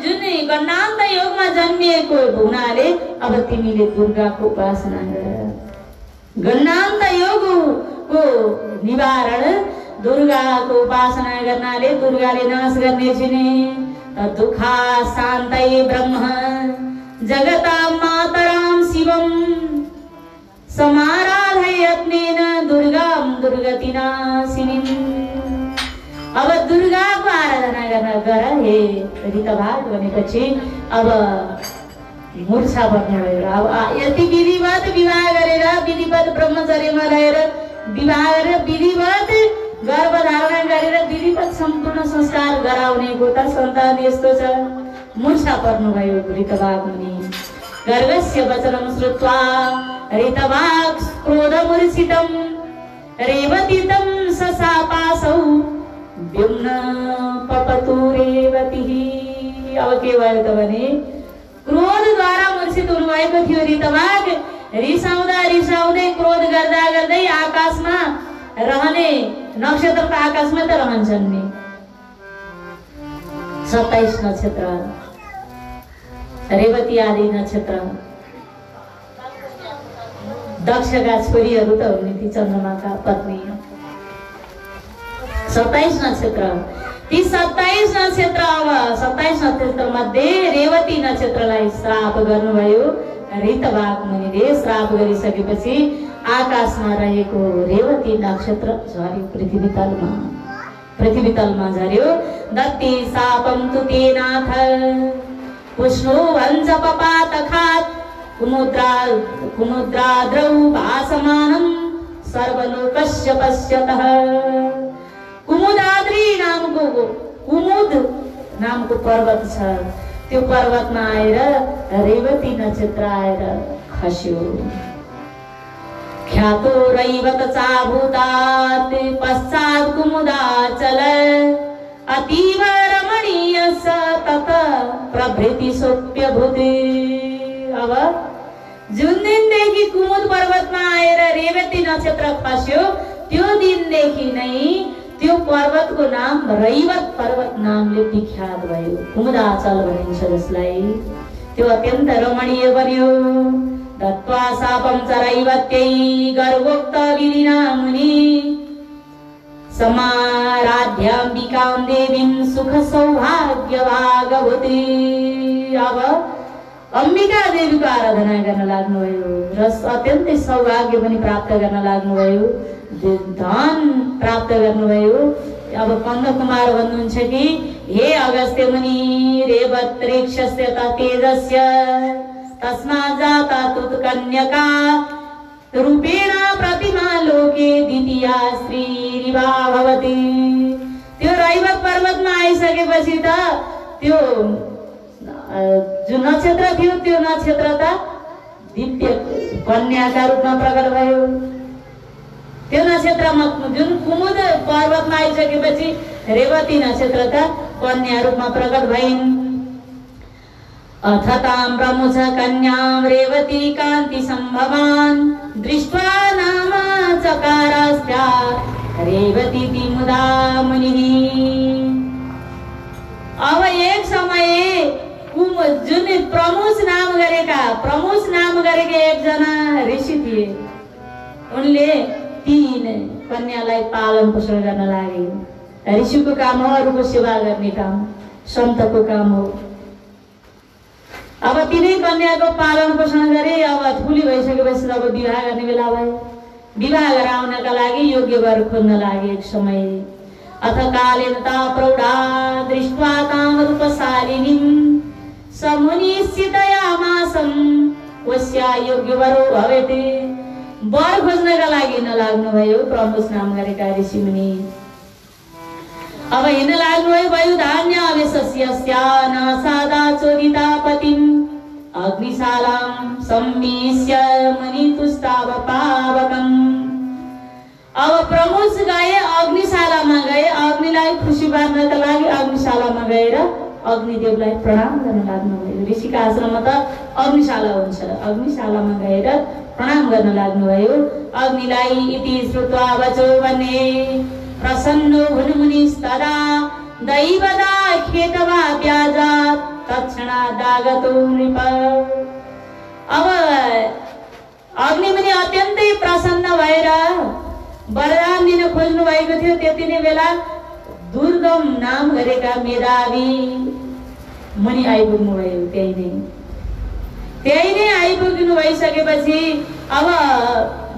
जुन गन्नान्त योगमा जन्मिएको हुनाले अब तिमीले दुर्गाको उपासना गर। गन्नान्त योगको निवारण दुर्गाको उपासना गर्नाले दुर्गाले नाश गर्ने छिने। दुःखा शान्तै ब्रह्म जगतां मातरां शिवं समाराधय यत्नेन दुर्गां दुर्गतिनाशिनीम्। अब दुर्गाको आराधना गर हे ऋतभाग भनेपछि अब मूर्छा बन्नुभयो। अब यति विधिवत विवाह गरेर विधिवत ब्रह्मचर्यमा रहेर विवाह गरेर विधिवत गर्भधारण गरेर विधिवत सम्पूर्ण संस्कार गराउनेको त सन्तान यस्तो छ। मूर्छा पर्नुभयो ऋतभाग मुनि। गर्गस्य वचनं श्रुत्वा ऋतभाग क्रोधमूर्छितं रेवतीतं सशापासौ व्युम्न पपतु रेवतीः। अब के भयो त भने क्रोधद्वारा मूर्छित हुनुभएको थियो ऋतभाग। रिसाउँदै क्रोध गर्दै आकाशमा रहने नक्षत्र त आकाशमा त रहन्छन् नि, 27 नक्षत्र रेवती आदि नक्षत्र। दक्षका छोरीहरू त हुन् ती चन्द्रमाका पत्नी। 27 नक्षत्र, ती 27 नक्षत्र। अब 27 नक्षत्र मध्ये रेवती नक्षत्रलाई श्राप गर्नुभयो ऋतभाग मुनिले। श्राप गरिसकेपछि आकाशमा रहेको रेवती नक्षत्र झर्यो पृथ्वी तलमा झर्यो। दत्ति शापं तु तेनाथ पुष्णो वंश पपात खात् कुमुद्राद्रौ भासमानं सर्वलोकस्य पश्यतः। कुमुदाद्री कुमुद नामको पर्वत छ, त्यो पर्वतमा आएर रेवती नक्षत्र आएर खस्यो। ख्यातो रैवत चाभूतात् पश्चात् कुमुदाचल अतीव रमणीय स तत प्रभृति सोप्यभूति। अब जुन दिनदेखि कुमुद पर्वतमा आएर रेवती नक्षत्र खस्यो त्यो दिनदेखि नै त्यो पर्वतको नाम रैवत पर्वत नामले विख्यात भयो। कुमुदाचल भनिन्छ जसलाई। त्यो अत्यन्त रमणीय बन्यो। दत्वा शापं च रैवत्यै गर्वोक्त विधिना मुनि समाराध्याम्बिकां देवीं सुख सौभाग्यभागवती। अब अम्बिका देवीको आराधना गर्न लाग्नुभयो र अत्यन्तै सौभाग्य पनि प्राप्त गर्न लाग्नुभयो, धन प्राप्त गर्नुभयो। अब कन्दकुमार भन्नुहुन्छ कि हे अगस्त्य मुनि रेवत्रेक्षस्य तेजस्य तस्मात् जाता तुत्कन्यका रूपेण प्रतिमा लोके द्वितीया स्त्रीरिवा भवति। त्यो रैवत पर्वतमा आइसकेपछि त त्यो जुन नक्षत्र थियो त्यो नक्षत्र त दिव्य कन्याका रूपमा प्रकट भयो। त्यो नक्षत्रमा जुन कुमुद पर्वतमा आइसकेपछि रेवती नक्षत्र त कन्या रूपमा प्रकट भइन्। अथ तां प्रमुच कन्यां रेवती कान्ति सम्भवान् दृष्ट्वा नाम चकारस्या रेवती मुदा मुनिः। अब एक समय जुन प्रमुच नाम गरेका एकजना ऋषि थिए, उनले तीन कन्यालाई पालन पोषण गर्न लागे। ऋषिको काम हो अरूको सेवा गर्ने काम, सन्तको काम हो। अब तीनै कन्याको पालन पोषण गरे। अब ठुली भइसकेपछि अब विवाह गर्ने बेला भयो। विवाह गराउनका लागि योग्य वर खोज्न लागे एक समय। अथ कालेन ता प्रौढा दृष्ट्वा तां रूपशालिनीं समुनिश्चितयामासं वस्या योग्य वरो भवेत्। वर खोज्नका लागि नलाग्नु भयो प्रमुख नाम गरेका ऋषि मुनि। अब हिँड्न लाग्नुभयो। वयुधान्य अवेशस्यस्या नासादा चोदिता पतिम् अग्निशालां सम्मीश्य मुनितुस्ताव पावकम्। अब प्रमुख गए, अग्निशालामा गए। अग्निलाई खुसी पार्नका लागि अग्निशालामा गएर अग्निदेवलाई प्रणाम गर्न लाग्नुभयो। ऋषिका आश्रममा त अग्निशाला हुन्छ। अग्निशालामा गएर प्रणाम गर्न लाग्नुभयो। अग्निलाई इति श्रुत्वा वचो वने प्रसन्नो हुन्मुनिस्तदा दैवदा खेतवा व्याजात् तत्क्षणादागतो नृप। अब अग्निमुनि अत्यन्तै प्रसन्न भएर वरदान दिन खोज्नु भएको थियो। त्यति नै बेला दुर्गम नाम गरेका मेधावी मुनि आइपुग्नु भयो। त्यही नै आइपुग्नु भइसकेपछि अब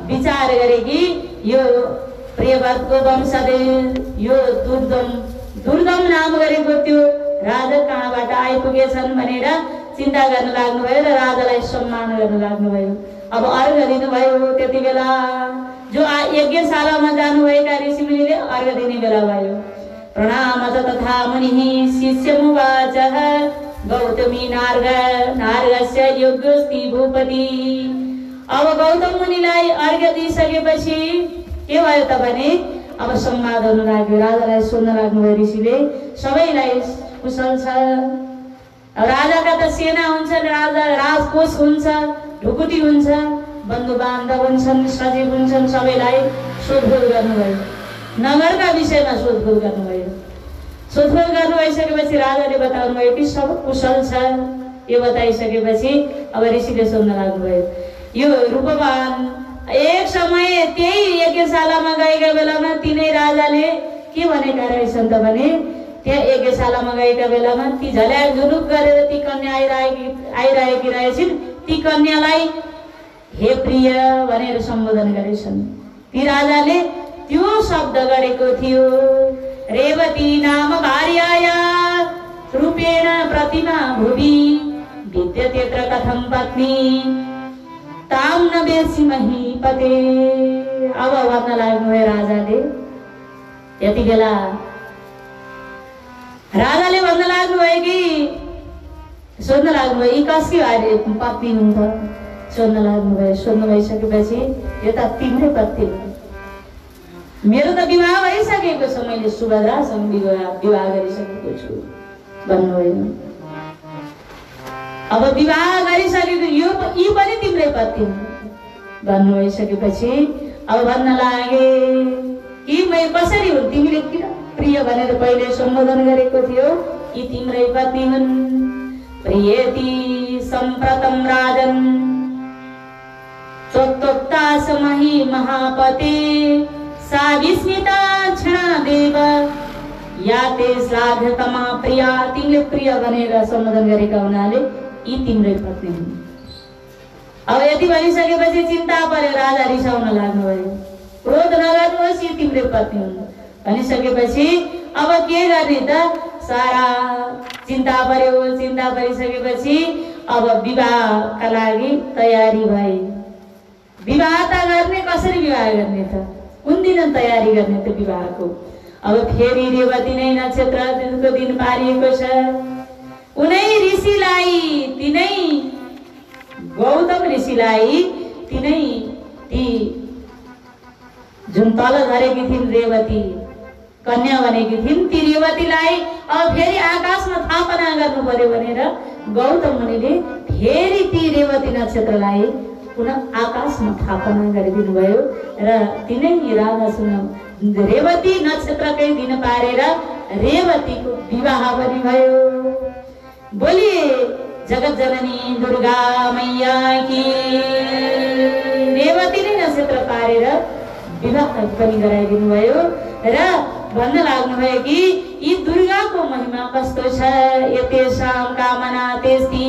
विचार गरे कि यो प्रियव्रतको वंशदेव, यो दुर्गम नाम गरेको त्यो राजा कहाँबाट आइपुगेछन् भनेर चिन्ता गर्न लाग्नुभयो र राजालाई सम्मान गर्न लाग्नुभयो। अब अर्घ दिनुभयो। त्यति बेला जो यज्ञशालामा जानुभएका ऋषिमुनिले अर्घ दिने बेला भयो। प्रणाम तथा मुनिः शिष्यमुवाच गौतमी नार्गस्य योग्योऽस्ति भूपति। अब गौतम मुनिलाई अर्घ दिइसकेपछि के भयो त भने अब संवाद हुन लाग्यो। राजालाई सोध्न लाग्नुभयो ऋषिले, सबैलाई कुशल छ? राजाका त सेना हुन्छन्, राजा राजकोष हुन्छ, ढुकुटी हुन्छ, बन्धु बान्धव हुन्छन्, सचिव हुन्छन्, सबैलाई सोधखोज गर्नुभयो। नगरका विषयमा सोधखोज गर्नुभयो। सोधखोज गर्नु भइसकेपछि राजाले बताउनु भयो कि सब कुशल छ। यो बताइसकेपछि अब ऋषिले सोध्न लाग्नुभयो। यो रूपवान एक समय त्यही यज्ञशालामा गएका बेलामा तिनै राजाले के भनेका रहेछन् त भने, त्यहाँ यज्ञशालामा गएका बेलामा ती झल्याक झुलुक गरेर ती कन्या आइरहेकी रहेछन्। ती कन्यालाई हे प्रिय भनेर सम्बोधन गरेछन्। ती राजाले त्यो शब्द गरेको थियो। रेवती नाम भार्याया रूपेण प्रतिमा भुवि विद्यतेऽत्र कथं पत्नी ताम न बेसिमहि पते। अब भन्न लाग्नुभयो राजाले। यति बेला राजाले भन्न लाग्नुभयो कि सोध्न लाग्नुभयो यी कसकी पत्नी हुन् त? सोध्न लाग्नुभयो। सोध्नु भइसकेपछि यो त तिम्रै पत्नी हो। मेरो त विवाह भइसकेको छ, मैले सुभद्रासँग विवाह गरिसकेको छु भन्नुभयो। अब विवाह गरिसकेको यी पनि तिम्रै पत्नी भन्नु भइसकेपछि अब भन्न लागे कि मै कसरी हुन्? तिमीले किन प्रिय भनेर पहिले सम्बोधन गरेको थियो, यी तिम्रै पत्नी हुन्। प्रियेति सम्प्रतम राजन् त्वत्तोक्तासमहि महापते सा विस्मिता क्षणादेव या ते श्राद्धतमा प्रिया। तिमीले प्रिय भनेर सम्बोधन गरेका हुनाले यी तिम्रै पत्नी हुन्। अब यति भनिसकेपछि चिन्ता पर्यो। राजा रिसाउन लाग्नुभयो। क्रोध नगर्नुहोस्, यी तिम्रै पत्नी हुन् भनिसकेपछि अब के गर्ने त? सारा चिन्ता पर्यो। चिन्ता परिसकेपछि अब विवाहका लागि तयारी भए। विवाह त गर्ने, कसरी विवाह गर्ने त, कुन दिन तयारी गर्ने त विवाहको। अब फेरि रेवती नै नक्षत्र दिनको दिन पारिएको छ। उनै ऋषिलाई, तिनै गौतम ऋषिलाई, तिनै ती जुन तल झरेकी थिइन् रेवती कन्या बनेकी थिइन्, ती रेवतीलाई अब फेरि आकाशमा थापना गर्नु पर्यो भनेर गौतम मुनिले फेरि ती रेवती नक्षत्रलाई पुनः आकाशमा थापना गरिदिनु भयो र तिनै राजासँग रेवती नक्षत्रकै दिन पारेर रेवतीको विवाह पनि भयो। बोलिए जगत जननी दुर्गा मैया की। रेवती नै नक्षत्र पारेर विवाह पनि गराइदिनु भयो र भन्न लाग्नुभयो कि यी दुर्गाको महिमा कस्तो छ। यतेषां कामना तेस्ति।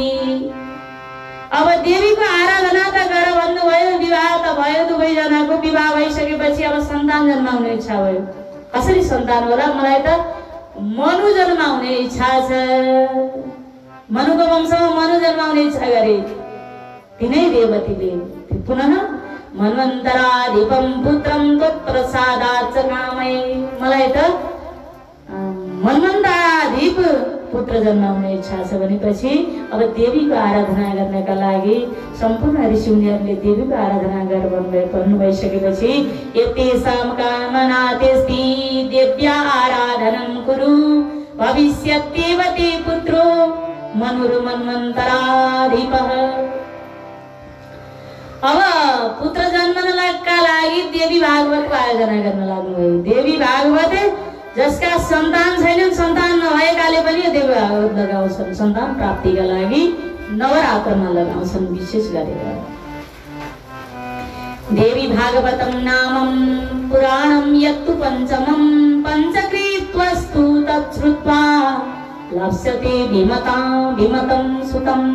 अब देवीको आराधना त गर भन्नुभयो, विवाह त भयो, दुवैजनाको विवाह भइसकेपछि अब सन्तान जन्माउने इच्छा भयो। कसरी सन्तान होला, मलाई त मनु जन्माउने इच्छा छ। मनुको वंशमा मनु जन्माउने इच्छा गरे। तिनै रेवतीले पुनः मन्वन्तराधिपं पुत्रं त्वत्प्रसादात् च कामये। मलाई त मन्वन्तराधिप पुत्र जन्माउने इच्छा छ भनेपछि अब देवीको आराधना गर्नका लागि सम्पूर्ण ऋषिमुनिहरूले देवीको आराधना गर भन्नु भइसकेपछि एतेषां कामना तेस्ति देव्या आराधनं कुरु भविष्यत्येव ते पुत्रो मनुर्मन्वन्तराधिपः। अब पुत्र जन्मनका लागि देवी भागवतको आयोजना गर्न लाग्नुभयो। देवी भागवत जसका सन्तान छैनन्, सन्तान नभएकाले पनि देवी भागवत लगाउँछन्। सन्तान प्राप्तिका लागि नवरात्रमा लगाउँछन् विशेष गरेर। देवी भागवतं नामं पुराणं यत्तु पञ्चमं पञ्चकृत्वस्तु तच्छ्रुत्वा लप्स्यते भीमतं सुतम्।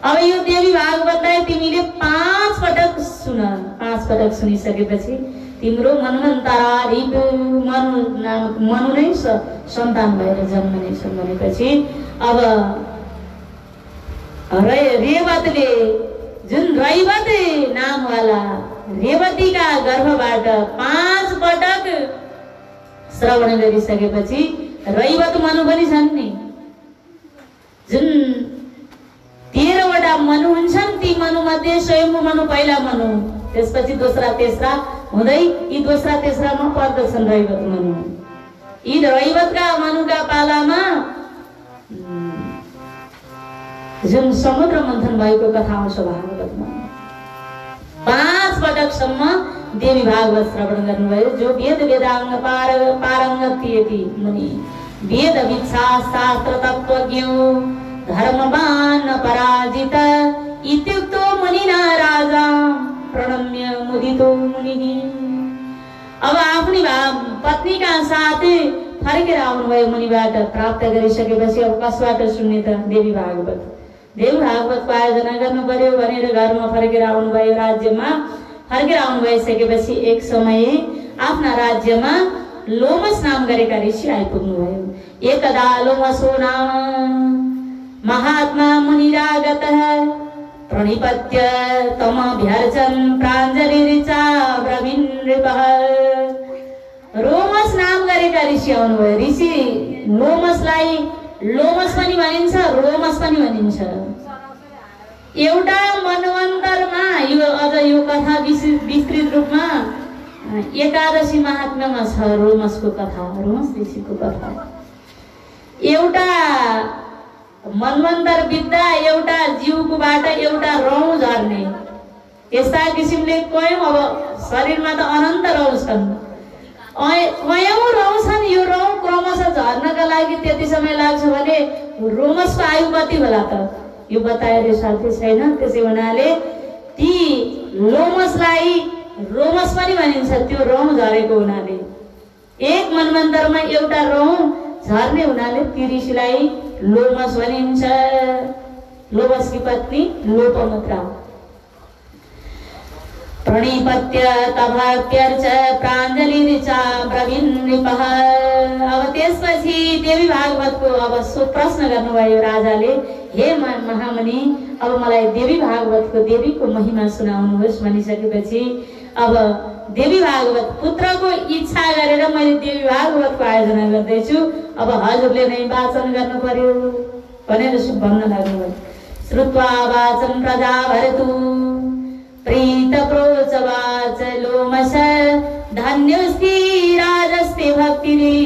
अब यो देवी भागवतलाई तिमीले 5 पटक सुन। 5 पटक सुनिसकेपछि तिम्रो मन्वन्तराधिप मनु नै सन्तान भएर जन्मनेछन् भनेपछि अब रेवतले जुन रैवत नामवाला रेवतीका गर्भबाट 5 पटक श्रवण गरिसकेपछि रैवत मनु पनि छन् नि। जुन 13 वटा मनु हुन्छन्, ती मनु मध्ये स्वयम्भू मनु पहिला मनु, त्यसपछि दोस्रा तेस्रा हुँदै यी दोस्रा तेस्रामा पर्दछन् रैवत मनु। यी रैवतका मनुका पालामा जुन समुद्र मन्थन भएको कथा आउँछ भागवतमा। 5 पटकसम्म देवी भागवत श्रवण गर्नुभयो। जो वेद वेदांग पारंगत थिए ती मुनि, वेद शास्त्र तत्वज्ञो धर्मवान पराजित इत्युक्तो मुनिना राजा प्रणम्य मुदितो मुनिः। अब आफ्नी पत्नीका साथ फर्केर आउनुभयो मुनिबाट प्राप्त गरिसकेपछि अब कसबाट सुन्ने त देवी भागवत। देवी भागवतको आयोजना गर्नु पर्यो भनेर घरमा फर्केर आउनुभयो। राज्यमा फर्केर आउनु भइसकेपछि एक समय आफ्ना राज्यमा लोमस नाम गरेका ऋषि आइपुग्नु भयो। एकदा लोमसो नाम महात्मा मुनिरागतः प्रणिपत्य तमभ्यर्चन् प्राञ्जलिरिचा ब्रवीन् नृपः। लोमस नाम गरेका ऋषि आउनुभयो। ऋषि लोमसलाई लोमस पनि भनिन्छ, रोमस पनि भनिन्छ। एउटा मनवन्तरमा यो कथा विस्तृत रूपमा एकादशी महात्म्यमा छ। रोमसको कथा, रोमस ऋषिको कथा। एउटा मनवन्तर बित्दा एउटा जीवकोबाट एउटा रौँ झर्ने, यस्ता किसिमले कयौं, अब शरीरमा त अनन्त रौँ छन्, कयौं रौँ छन्। यो रौँ क्रमशः झर्नका लागि त्यति समय लाग्छ भने रोमसको आयु कति होला त यो बताएर साथै छैन। त्यसै हुनाले ती लोमसलाई रोमस पनि भनिन्छ, त्यो रौँ झरेको हुनाले। एक मनवन्तरमा एउटा रौँ झर्ने हुनाले ती ऋषिलाई लोमस भनिन्छ। लोमसकी पत्नी लोपमुद्रा। प्रणिपत्य तभाप्यर्च प्राञ्जलिरिचा ब्रवीन् नृपः। अब त्यसपछि त्यसपछि देवी भागवतको अब सो प्रश्न गर्नुभयो राजाले, हे महामुनि, अब मलाई देवी भागवतको देवीको महिमा सुनाउनुहोस् भनिसकेपछि अब देवी भागवत पुत्रको इच्छा गरेर मैले देवी भागवतको आयोजना गर्दैछु, अब हजुरले नै वाचन गर्नु पर्यो भनेर भन्न लाग्नुभयो। श्रुत्वा वाचं प्रजा भरतु प्रीत प्रोच वाच लोमश धन्योस्ति राजस्ते भक्तिरे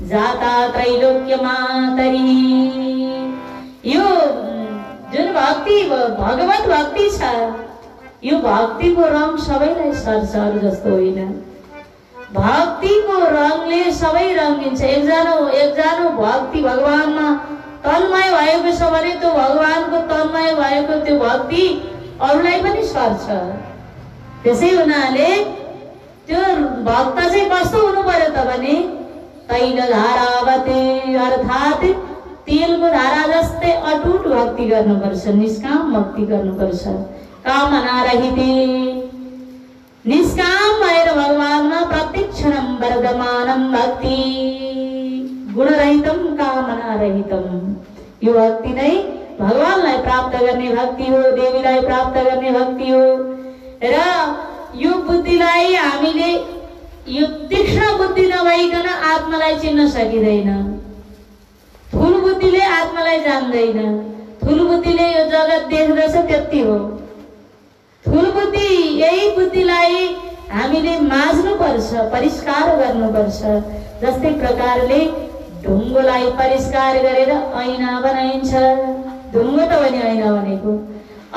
जाता त्रैलोक्य मातरी। यो जुन भक्ति भगवत भक्ति छ, यो भक्तिको रङ सबैलाई सर्छ, अरू जस्तो होइन। भक्तिको रङले सबै रङ्गिन्छ। एकजना भक्ति भगवानमा तन्मय भएको छ भने त्यो भगवानको तन्मय भएको त्यो भक्ति अरूलाई पनि सर्छ। त्यसै हुनाले त्यो भक्त चाहिँ कस्तो हुनु पर्यो त भने तैल धारावती अर्थात् तेलको धारा जस्तै अटुट भक्ति गर्नुपर्छ, निष्काम भक्ति गर्नुपर्छ। कामना रहिते निष्काम भएर भगवानमा प्रत्यक्षरम वर्धमानम भक्ति गुणरहितम कामना रहितम। यो भक्ति नै भगवानलाई प्राप्त गर्ने भक्ति हो, देवीलाई प्राप्त गर्ने भक्ति हो। र यो बुद्धिलाई हामीले यो तीक्ष्ण बुद्धि नभइकन आत्मालाई चिन्न सकिँदैन। ठुलो बुद्धिले आत्मालाई जान्दैन, ठुलो बुद्धिले यो जगत देख्दछ त्यति हो। ठुलो बुद्धि यही बुद्धिलाई हामीले माझ्नुपर्छ, परिष्कार गर्नुपर्छ। जस्तै प्रकारले ढुङ्गोलाई परिष्कार गरेर ऐना बनाइन्छ। ढुङ्गो त भने ऐना भनेको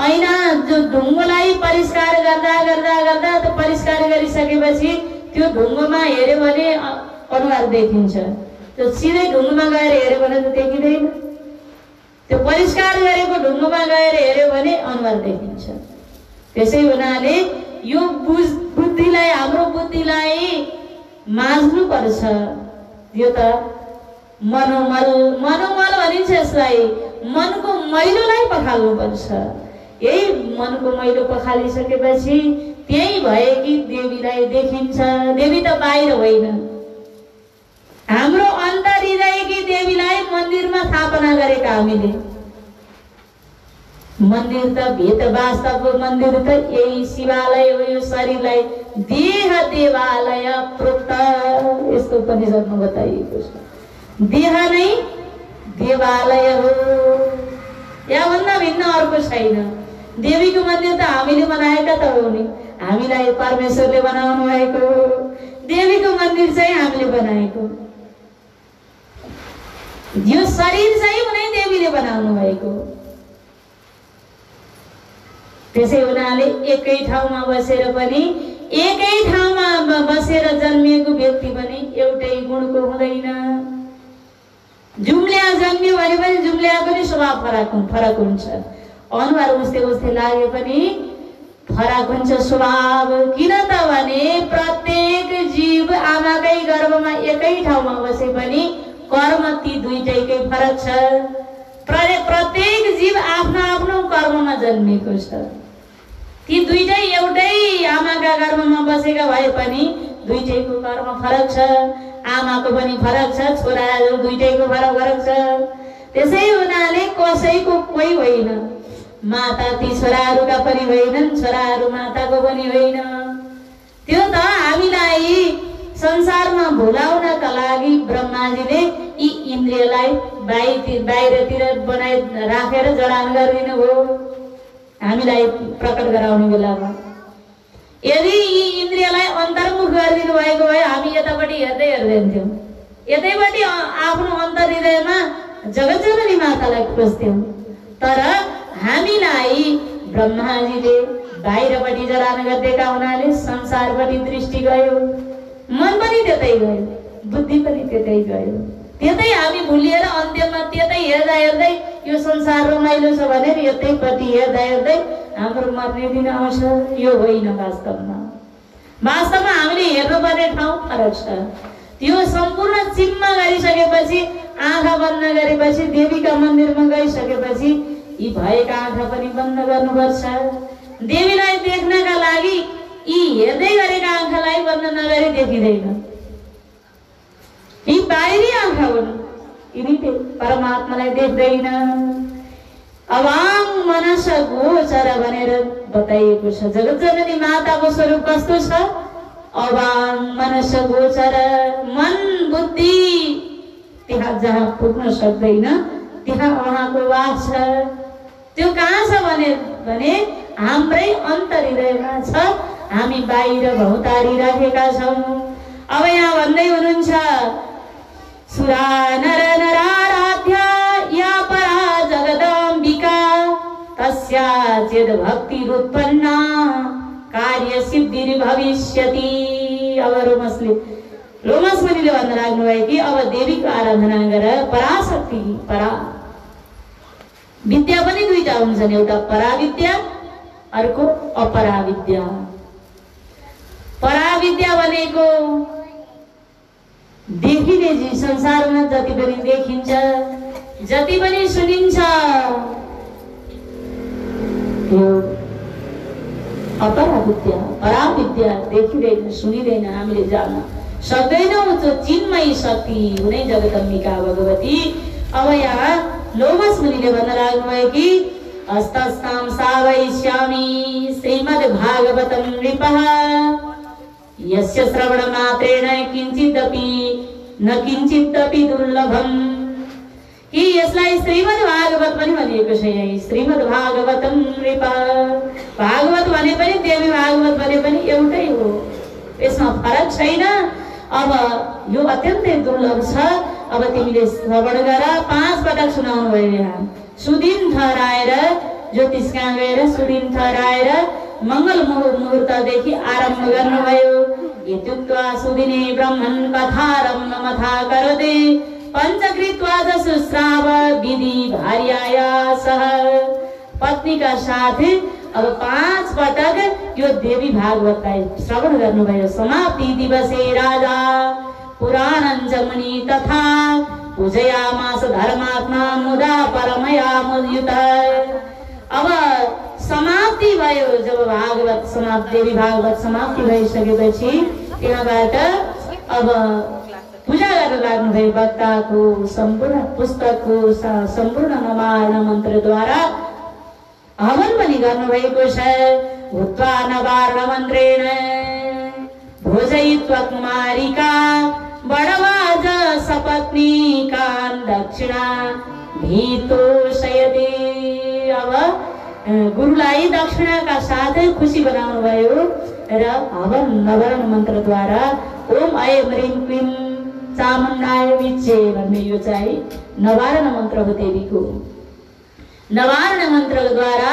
ऐना, जो ढुङ्गोलाई परिष्कार गर्दा गर्दा गर्दा त परिष्कार गरिसकेपछि त्यो ढुङ्गोमा हेर्यो भने अनुहार देखिन्छ। त्यो सिधै ढुङ्गोमा गएर हेर्यो भने त देखिँदैन। त्यो परिष्कार गरेको ढुङ्गोमा गएर हेर्यो भने अनुहार देखिन्छ। त्यसै हुनाले यो बुद्धिलाई, हाम्रो बुद्धिलाई माझ्नु पर्छ। यो त मनोमल भनिन्छ यसलाई। मनको मैलोलाई पखाल्नु पर्छ। यही मनको मैलो पखालिसकेपछि त्यही भएकी देवीलाई देखिन्छ। देवी त बाहिर होइन, हाम्रो अन्तर हृदयकी देवीलाई मन्दिरमा स्थापना गरेका हामीले। मन्दिर त भित वास्तवको मन्दिर त यही शिवालय हो। यो शरीरलाई देह देवालय प्रोक्त यस्तो उपनिषदमा बताइएको छ। देह नै देवालय हो, याभन्दा भिन्न अर्को छैन। देवीको मन्दिर त हामीले बनाएका त हो नि, हामीलाई परमेश्वरले बनाउनु भएको। देवीको मन्दिर चाहिँ हामीले बनाएको। यो शरीर चाहिँ उनै देवीले बनाउनु भएको। त्यसै हुनाले एकै ठाउँमा बसेर पनि, एकै ठाउँमा बसेर जन्मिएको व्यक्ति पनि एउटै गुणको हुँदैन। जुम्ल्या जन्मियो भने पनि जुम्ल्याको पनि स्वभाव फरक हुन्छ। अनुहार उस्तै उस्तै लागे पनि फरक हुन्छ स्वभाव। किन त भने प्रत्येक जीव आमाकै गर्भमा एकै ठाउँमा बसे पनि कर्म ती दुईटैकै फरक छ। प्रत्येक जीव आफ्नो आफ्नो कर्ममा जन्मिएको छ। ती दुईटै एउटै आमाका गर्भमा बसेका भए पनि दुईटैको कर्म फरक छ। आमाको पनि फरक छ, छोराहरू दुईटैको फरक छ। त्यसै हुनाले कसैको कोही होइन। माता ती छोराहरूका पनि होइनन्, छोराहरू माताको पनि होइन। त्यो त हामीलाई संसारमा भुलाउनका लागि ब्रह्माजीले यी इन्द्रियलाई बाहिरतिर बनाइ राखेर जडान गरिदिनु हो हामीलाई प्रकट गराउने बेलामा। यदि यी इन्द्रियलाई अन्तर्मुख गरिदिनु भएको भए हामी यतापट्टि हेर्दै हेर्दैनथ्यौँ। यतैपट्टि आफ्नो अन्तर हृदयमा जगतजननी मातालाई खोज्थ्यौँ। तर हामीलाई ब्रह्माजीले बाहिरपट्टि जडान गरिदिएका हुनाले संसारपट्टि दृष्टि गयो, मन पनि त्यतै गयो, बुद्धि पनि त्यतै गयो। त्यतै हामी भुलिएर अन्त्यमा त्यतै हेर्दा हेर्दै यो संसार रमाइलो छ भनेर यतैपट्टि हेर्दा हेर्दै हाम्रो मर्ने दिन आउँछ। यो होइन वास्तवमा। वास्तवमा हामीले हेर्नुपर्ने ठाउँ फरक छ। त्यो सम्पूर्ण चिम्मा गरिसकेपछि, आँखा बन्द गरेपछि, देवीका मन्दिरमा गइसकेपछि यी भएका आँखा पनि बन्द गर्नुपर्छ। देवीलाई देख्नका लागि यी हेर्दै गरेका आँखालाई बन्द नगरी देखिँदैन। यी बाहिरी आँखा आँखा हुन्, यिनीले परमात्मालाई देख्दैन। अवाङ मनस गोचर भनेर बताइएको छ। जगतजननी माताको स्वरूप कस्तो छ? अवाङ मनस गोचर, मन बुद्धि त्यहाँ जहाँ पुग्न सक्दैन त्यहाँ उहाँको वास छ। त्यो कहाँ छ भने हाम्रै अन्तर्हृदयमा छ, हामी बाहिर भौतारिरहेका छौँ। अब यहाँ भन्दै हुनुहुन्छ सुरा नर नराराध्या या परा जगदम्बिका तस्या चेद भक्तिरुत्पन्ना कार्य सिद्धि भविष्यति। अब रोमस मुनिले भन्न लाग्नुभयो कि अब देवीको आराधना गर। पराशक्ति, परा विद्या पनि दुईटा हुन्छन्, एउटा पराविद्या अर्को अपराविद्या। पराविद्या भनेको देखिने संसारमा जति पनि देखिन्छ, जति पनि सुनिन्छ, त्यो अपराविद्या। पराविद्या देखिँदैन, सुनिँदैन, हामीले जान्न सक्दैनौँ। त्यो चिन्मयी शक्ति हुनै जगदम्बिका भगवती। अब यहाँ लोमस मुनिले भन्न लाग्नुभयो कि हस्तस्तां सावयिष्यामि श्रीमद् भागवतं नृपः यस्य श्रवण मात्रेण न किञ्चिदपि दुर्लभम्। कि यसलाई श्रीमद् भागवत पनि भनिएको छ। यही श्रीमद् भागवतं नृपः, भागवत भने पनि देवी भागवत भने पनि एउटै हो, यसमा फरक छैन। अब यो अत्यन्तै दुर्लभ छ। अब तिमीले श्रवण गर। 5 पटक सुनाउनु भयो। यहाँ सुदिन ठहराएर ज्योतिष कहाँ गएर सुदिन ठहराएर मंगल मुहूर्तदेखि आरम्भ गर्नुभयो। इत्युक्त्वा सुदिने ब्रह्मन् कथारं नमथा करते पंचकृत्वा शुश्राव विधि भार्याया सह। पत्नी का साथ अब 5 पटक यो देवी भागवतलाई श्रवण गर्नुभयो। समाप्ति दिवसे राजा पुराणं च मुनि तथा पूजयामास धर्मात्मा मुदा परमया मुद्युत। अब समाप्ति भयो। जब भागवत समाप्ति, देवी भागवत समाप्ति भइसकेपछि त्यहाँबाट अब पूजा गर्न लाग्नुभयो। वक्ताको सम्पूर्ण पुस्तकको सम्पूर्ण नवारण मन्त्रद्वारा हवन पनि गर्नुभएको छ। भूत्वा नवारण मन्त्रेण भोजयित्वा कुमारिका बडवाज सपत्नीकान् दक्षिणा भीतोषयति। अब गुरुलाई दक्षिणाका साथ खुसी बनाउनु भयो र हवन नवरण मन्त्रद्वारा ओम ऐं ह्रीं क्लीं चामुण्डाय विच्चे भन्ने यो चाहिँ नवारण मन्त्र हो। देवीको नवारण मन्त्रद्वारा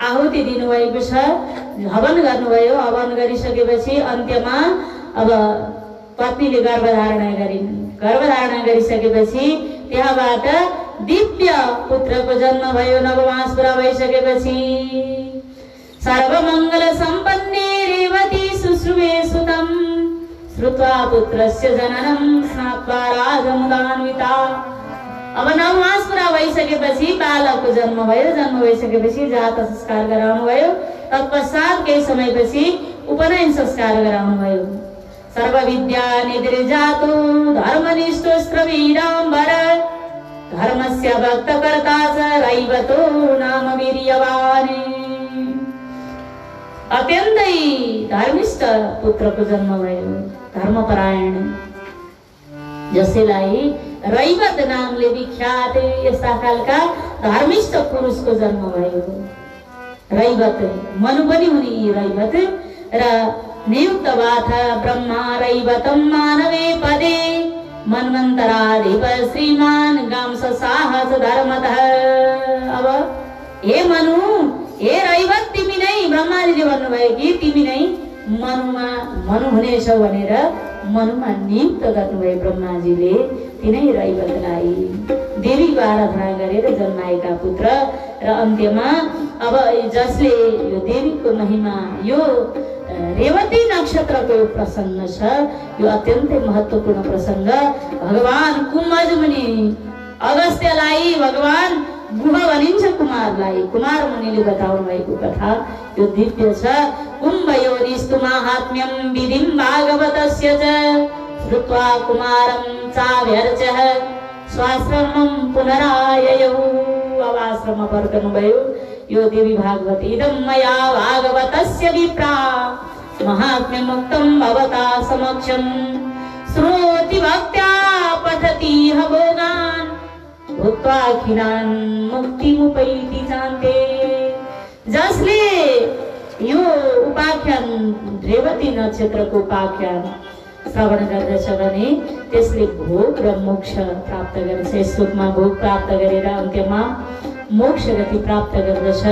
आहुति दिनुभएको छ, हवन गर्नुभयो। हवन गरिसकेपछि अन्त्यमा अब पत्नीले गर्भधारणा गरिन्। गर्भधारणा गरिसकेपछि त्यहाँबाट दिव्य पुत्रको जन्म भयो। नवमास पुरा भइसकेपछि सर्वमङ्गल सम्पन्ने रेवती शुश्रूवे सुतं श्रुत्वा पुत्रस्य जननं स्नात्वा राजमुदान्विता। अब 9 मास पुरा भइसकेपछि बालकको जन्म भयो। जन्म भइसकेपछि जात संस्कार गराउनु भयो। तत्पश्चात केही समयपछि उपनयन संस्कार गराउनु भयो। सर्वविद्या निधिर जातो धर्मनिष्ठो स्त्रवीराम्बर धर्मस्य भक्तकर्ता च रैवतो नाम वीर्यवान्। अत्यन्तै धर्मिष्ठ पुत्रको जन्म भयो। धर्मपरायण जसलाई रैवत नामले विख्यात यस्ता खालका धर्मिष्ठ पुरुषको जन्म भयो। रैवत मनु पनि हुने रैवत र नियुक्त वाथ ब्रह्मा रैवतं मानवे पदे मन्वन्तराधिप श्रीमान गांस साहस धर्मतः। अब हे मनु, हे रैवत, तिमी नै ब्रह्माजीले भन्नुभयो कि तिमी नै मनु हुनेछौ भनेर मनुमा नियुक्त गर्नुभयो ब्रह्माजीले। तिनै रैवतलाई देवीको आराधना गरेर जन्माएका पुत्र र अन्त्यमा अब जसले यो देवीको महिमा, यो रेवती नक्षत्रको प्रसंग छ, यो अत्यन्तै महत्त्वपूर्ण प्रसंग। भगवान कुम्भज मुनि अगस्त्यलाई भगवान गुह भनिन्छ कुमारलाई। कुमार मुनिले बताउनु भएको कथा यो दिव्य छ। कुम्भयोनिस्तु माहात्म्यं विधिं भागवतस्य च श्रुत्वा कुमारं चाव्यर्चः स्वाश्रमं पुनराययौ। अब आश्रममा फर्कनुभयो। यो देवी भागवती इदं मया भागवतस्य विप्रा महात्म्यमुक्तं भवता समक्षं श्रोति भक्त्या पठति भोगान् भूत्वा खिलान् मुक्तिमुपैति चान्ते। जसले यो उपाख्यान रेवती नक्षत्रको उपाख्यान श्रवण गर्दछ भने त्यसले भोग र मोक्ष प्राप्त गर्दछ। सुखमा भोग प्राप्त गरेर अन्त्यमा मोक्ष गति प्राप्त गर्दछ।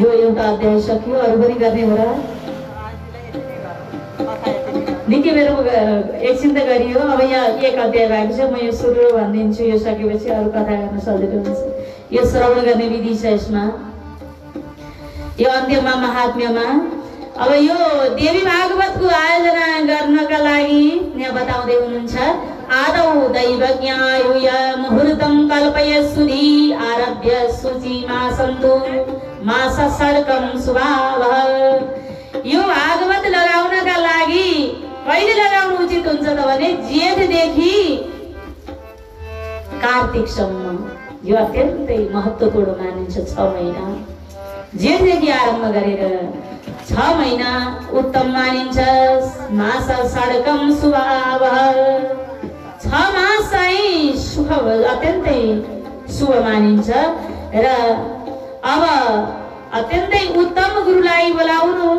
यो एउटा अध्याय सक्यो। अरु पनि गर्ने हो र? निकै बेर एकछिन त गरियो। अब यहाँ एक अध्याय भएको छ। म यो सुरु भनिदिन्छु। यो सकेपछि अरू कथा गर्न सजिलो हुन्छ। यो श्रवण गर्ने विधि छ यसमा। यो अन्त्यमा महात्म्यमा अब यो देवी भागवतको आयोजना गर्नका लागि यहाँ बताउँदै हुनुहुन्छ। आदौ दैवज्ञायुय मुहूर्तं कल्पयस्सुधि आरभ्य शुचि मासन्तु मास षड्कं शुभावः। यो भागवत लगाउनका लागि कहिले लगाउनु उचित हुन्छ त भने जेठदेखि कार्तिकसम्म। यो अत्यन्तै महत्त्वपूर्ण मानिन्छ। 6 महिना जेठदेखि आरम्भ गरेर 6 महिना उत्तम मानिन्छ। मास षड्कं शुभावः। 6 मास चाहिँ सुख अत्यन्तै शुभ मानिन्छ। र अब अत्यन्तै उत्तम गुरुलाई बोलाउनु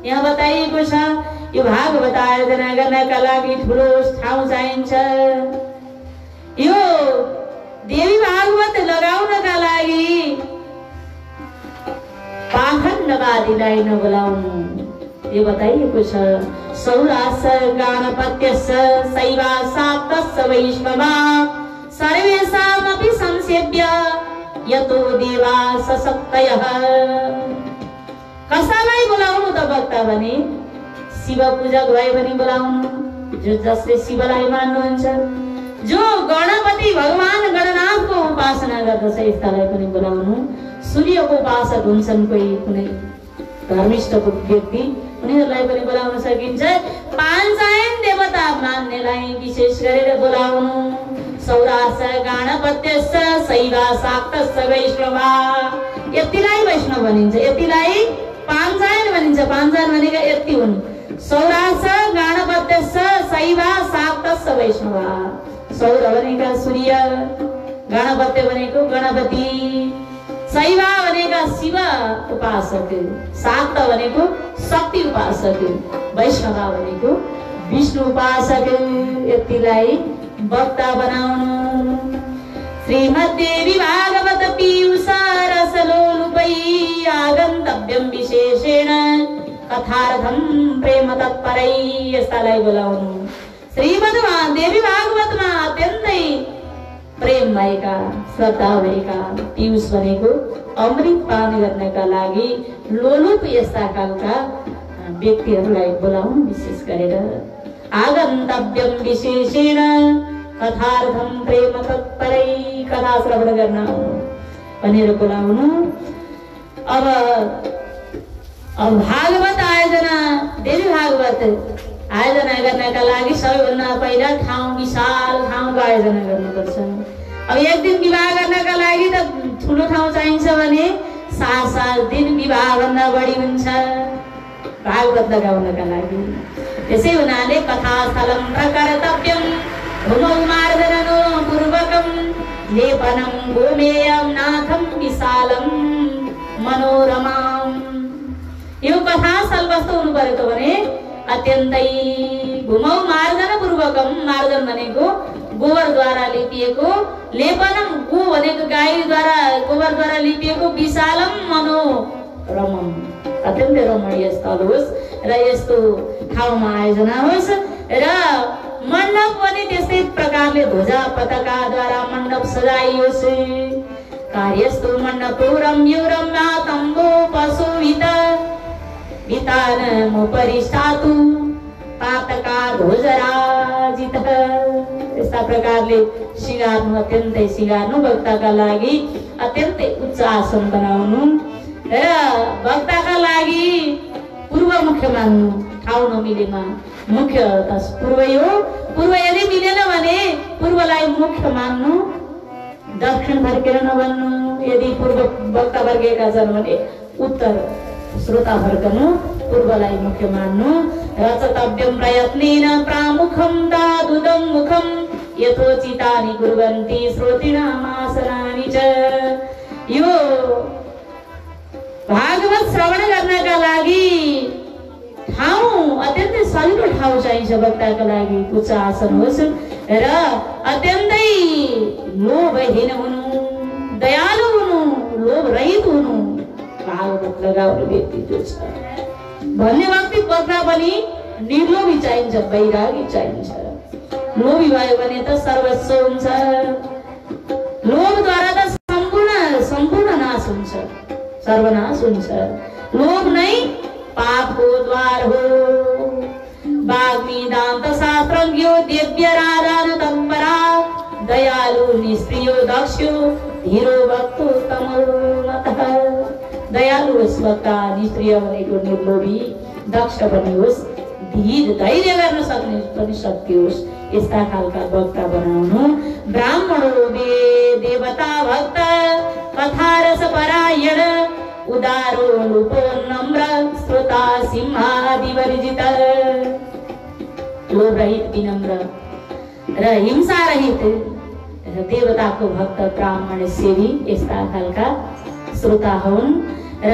यहाँ बताइएको छ। यो भागवत आयोजना गर्नका लागि ठुलो ठाउँ चाहिन्छ। यो देवी भागवत लगाउनका लागि पाखण्डवादीलाई नबोलाउनु यो बताइएको छ। सौरास गणपत्यस्य शैवा साप्तस्य वैष्णवा सर्वेषामपि संसेव्य यतो देवा सशक्तयः। कसैलाई बोलाउनु त भक्त भने शिव पूजक भए पनि बोलाउनु, जसले शिवलाई मान्नुहुन्छ, जो गणपति भगवान गणनाथको उपासना गर्दछ यस्तालाई पनि बोलाउनु। सूर्यको उपासक हुन्छन् कोही कुनै धर्मिष्ठको व्यक्ति, उनीहरूलाई पनि बोलाउन सकिन्छ। पाञ्चायन देवता मान्नेलाई विशेष गरेर बोलाउनु। सौरास गणपत्यस्य शैवा शाक्तस्य वैष्णवा, यतिलाई वैष्णव भनिन्छ, यतिलाई पाञ्चायन भनिन्छ। पाञ्चायन भनेका यति हुन्। सौरास गणपत्यस्य शैवा शाक्तस्य वैष्णवा। सौर भनेका सूर्य, गणपत्य भनेको गणपति, शैवा भनेका शिव उपासक, शाक्त भनेको शक्ति उपासक, वैष्णवा भनेको विष्णु उपासक। यतिलाई वक्ता बनाउनु। श्रीमद्देवी भागवत पीयूष रसलोलुपै आगन्तव्यं विशेषेण कथार्थं प्रेम तत्परै, यस्तालाई बोलाउनु। श्रीमद् देवी भागवतमा अत्यन्तै प्रेम भएका, श्रद्धा भएका, पीयूष भनेको अमृत पान गर्नका लागि लोलुप यस्ता खालका व्यक्तिहरूलाई बोलाउनु विशेष गरेर। आगन्तव्यं विशेषेण कथार्थं प्रेम तत्परै, कथा श्रवण गर्न भनेर बोलाउनु। अब भागवत आयोजना, देवी भागवत आयोजना गर्नका लागि सबैभन्दा पहिला ठाउँ, विशाल ठाउँको आयोजना गर्नुपर्छ। अब एक दिन विवाह गर्नका लागि त ठुलो ठाउँ चाहिन्छ भने 7 दिन विवाहभन्दा बढी हुन्छ भागवत लगाउनका लागि। त्यसै हुनाले कथास्थलं प्रकर्तव्यं भूमौ मार्जनो पूर्वकं लेपनं गोमेयं नाथं विशालं मनोरमां। यो कथास्थल कस्तो हुनु पर्यो त भने अत्यन्तै भूमौ मार्जन पूर्वकम, मार्जन भनेको गोबरद्वारा लिपिएको, लेपनम गो भनेको गाईद्वारा गोबरद्वारा लिपिएको, विशालम मनोरमम अत्यन्तै रमणीय स्थल होस् र यस्तो ठाउँमा आयोजना होस्। र मण्डप पनि त्यस्तै प्रकारले ध्वजा पताकाद्वारा मण्डप सजाइयोस्। कार्यस्तु मण्डपुरं युरम्या तम्बो पशुभित वितानमुपरि स्थातु पातका ध्वजराजित। यस्ता प्रकारले सिगार्नु, अत्यन्तै सिगार्नु, भक्तका लागि अत्यन्तै उच्च आसन बनाउनु र भक्तका लागि पूर्व मुख्य मान्नु। ठाउँ नमिलेमा मुख्य पूर्वै हो। पूर्व यदि मिलेन भने पूर्वलाई मुख्य मान्नु, दक्षिण फर्केर नभन्नु। यदि पूर्व वक्ता फर्केका छन् भने उत्तर श्रोता फर्कनु, पूर्वलाई मुख्य मान्नु। रचतव्यं प्रयत्नेन प्रामुखं दादुदं मुखं यथोचितानि कुर्वन्ति श्रोतृणामासनानि च। यो भागवत श्रवण गर्नका लागि ठाउँ, अत्यन्तै सजिलो ठाउँ चाहिन्छ वक्ताका लागि। उच्च आसन होस् र अत्यन्तै लोभहीन हुनु, दयालु हुनु, लोभ रहित हुनु। भागवत लगाउने व्यक्ति जो छ भन्ने व्यक्ति वक्ता पनि निर्लोभी चाहिन्छ, वैरागी चाहिन्छ। लोभी भयो भने त सर्वस्व हुन्छ। लोभद्वारा त सम्पूर्ण नाश हुन्छ, सर्वनाश हुन्छ। लोभ नै पापको द्वार हो। वाग्मीदान्त शास्त्रज्ञो दिव्यराधान तत्परा दयालु निष्प्रियो दक्ष्यो धीरो भक्तो तमोमतः। दयालु होस् वक्ता, निष्प्रिय भनेको निर्लोभी, दक्ष पनि होस्, धीर धैर्य गर्न सक्ने पनि शक्ति होस्, यस्ता खालका वक्ता बनाउनु। ब्राह्मणो वे देवता भक्त कथारस परायण उदारो लुपो नम्र श्रोता सिंहादिवर्जित। लोभ रहित, विनम्र र हिंसा रहित देवताको भक्त ब्राह्मण सेवी यस्ता खालका श्रोता हुन्। र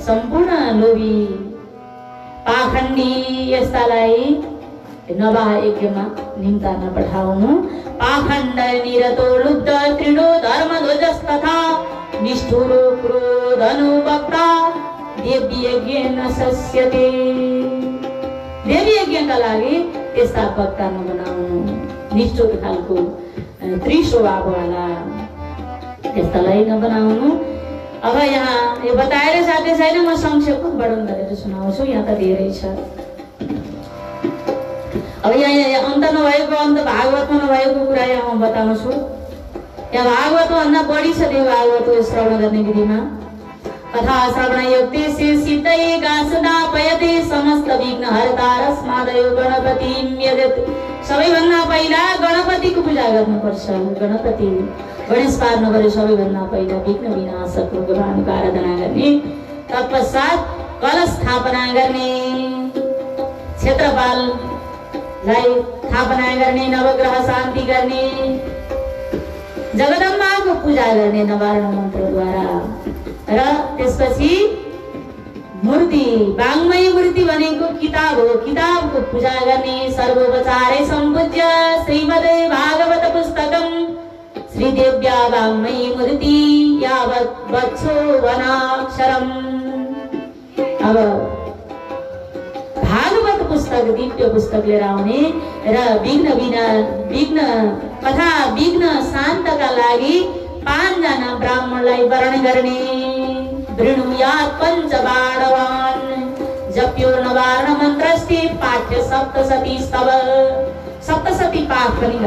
सम्पूर्ण लोभी पाखण्डी यस्तालाई नवाह यज्ञमा निम्ता नपठाउनु। पाखण्ड निरतो लुब्ध तृणो धर्मध्वजस्तथा निष्ठुरो क्रोधनु वक्ता देवी यज्ञ न सस्यते। देवी यज्ञका लागि त्यस्ता वक्ता नबनाउनु। निष्ठुर खालको त्रिस्वभाववाला त्यस्तालाई नबनाउनु। अब यहाँ यो बताएर साथै छैन, म संक्षेपमा वर्णन गरेर सुनाउँछु, यहाँ त धेरै छ। अब यहाँ अन्त नभएको, अन्त भागवतमा नभएको कुरा यहाँ म बताउँछु। यहाँ भागवतमा भन्दा बढी छ त्यो भागवत श्रवण गर्ने विधिमा। कथा श्रवण युक्ते सिद्धै गासदापयते समस्त विघ्न हरता रस्मादयो गणपतिं यजत। सबैभन्दा पहिला गणपतिको पूजा गर्नुपर्छ। गणपति गणेश पार्नु पर्यो। सबैभन्दा पहिला विघ्न विनाशक भगवानको आराधना गर्ने, तत्पश्चात कलश स्थापना गर्ने, क्षेत्रपाललाई स्थापना गर्ने, नवग्रह शान्ति गर्ने, जगदम्बाको पूजा गर्ने नवारण मन्त्रद्वारा। र त्यसपछि मूर्ति, वाङ्मय मूर्ति भनेको किताब हो, किताबको पूजा गर्ने। सर्वोपचारै सम्पूज्य श्रीमद् भागवत पुस्तकम् श्रीदेव्या वाङ्मयी मूर्ति यावत् वत्सो वनाक्षरम्। अब भागवत पुस्तक दिव्य पुस्तक लिएर आउने र विघ्न कथा विघ्न शान्तका लागि 5 जना ब्राह्मणलाई वरण गर्ने। वृणुयात् पञ्चबाणवान् जप्यो नवारण मन्त्रस्ते पाठ्य सप्तशती स्तव। सप्तशती पाठ पनि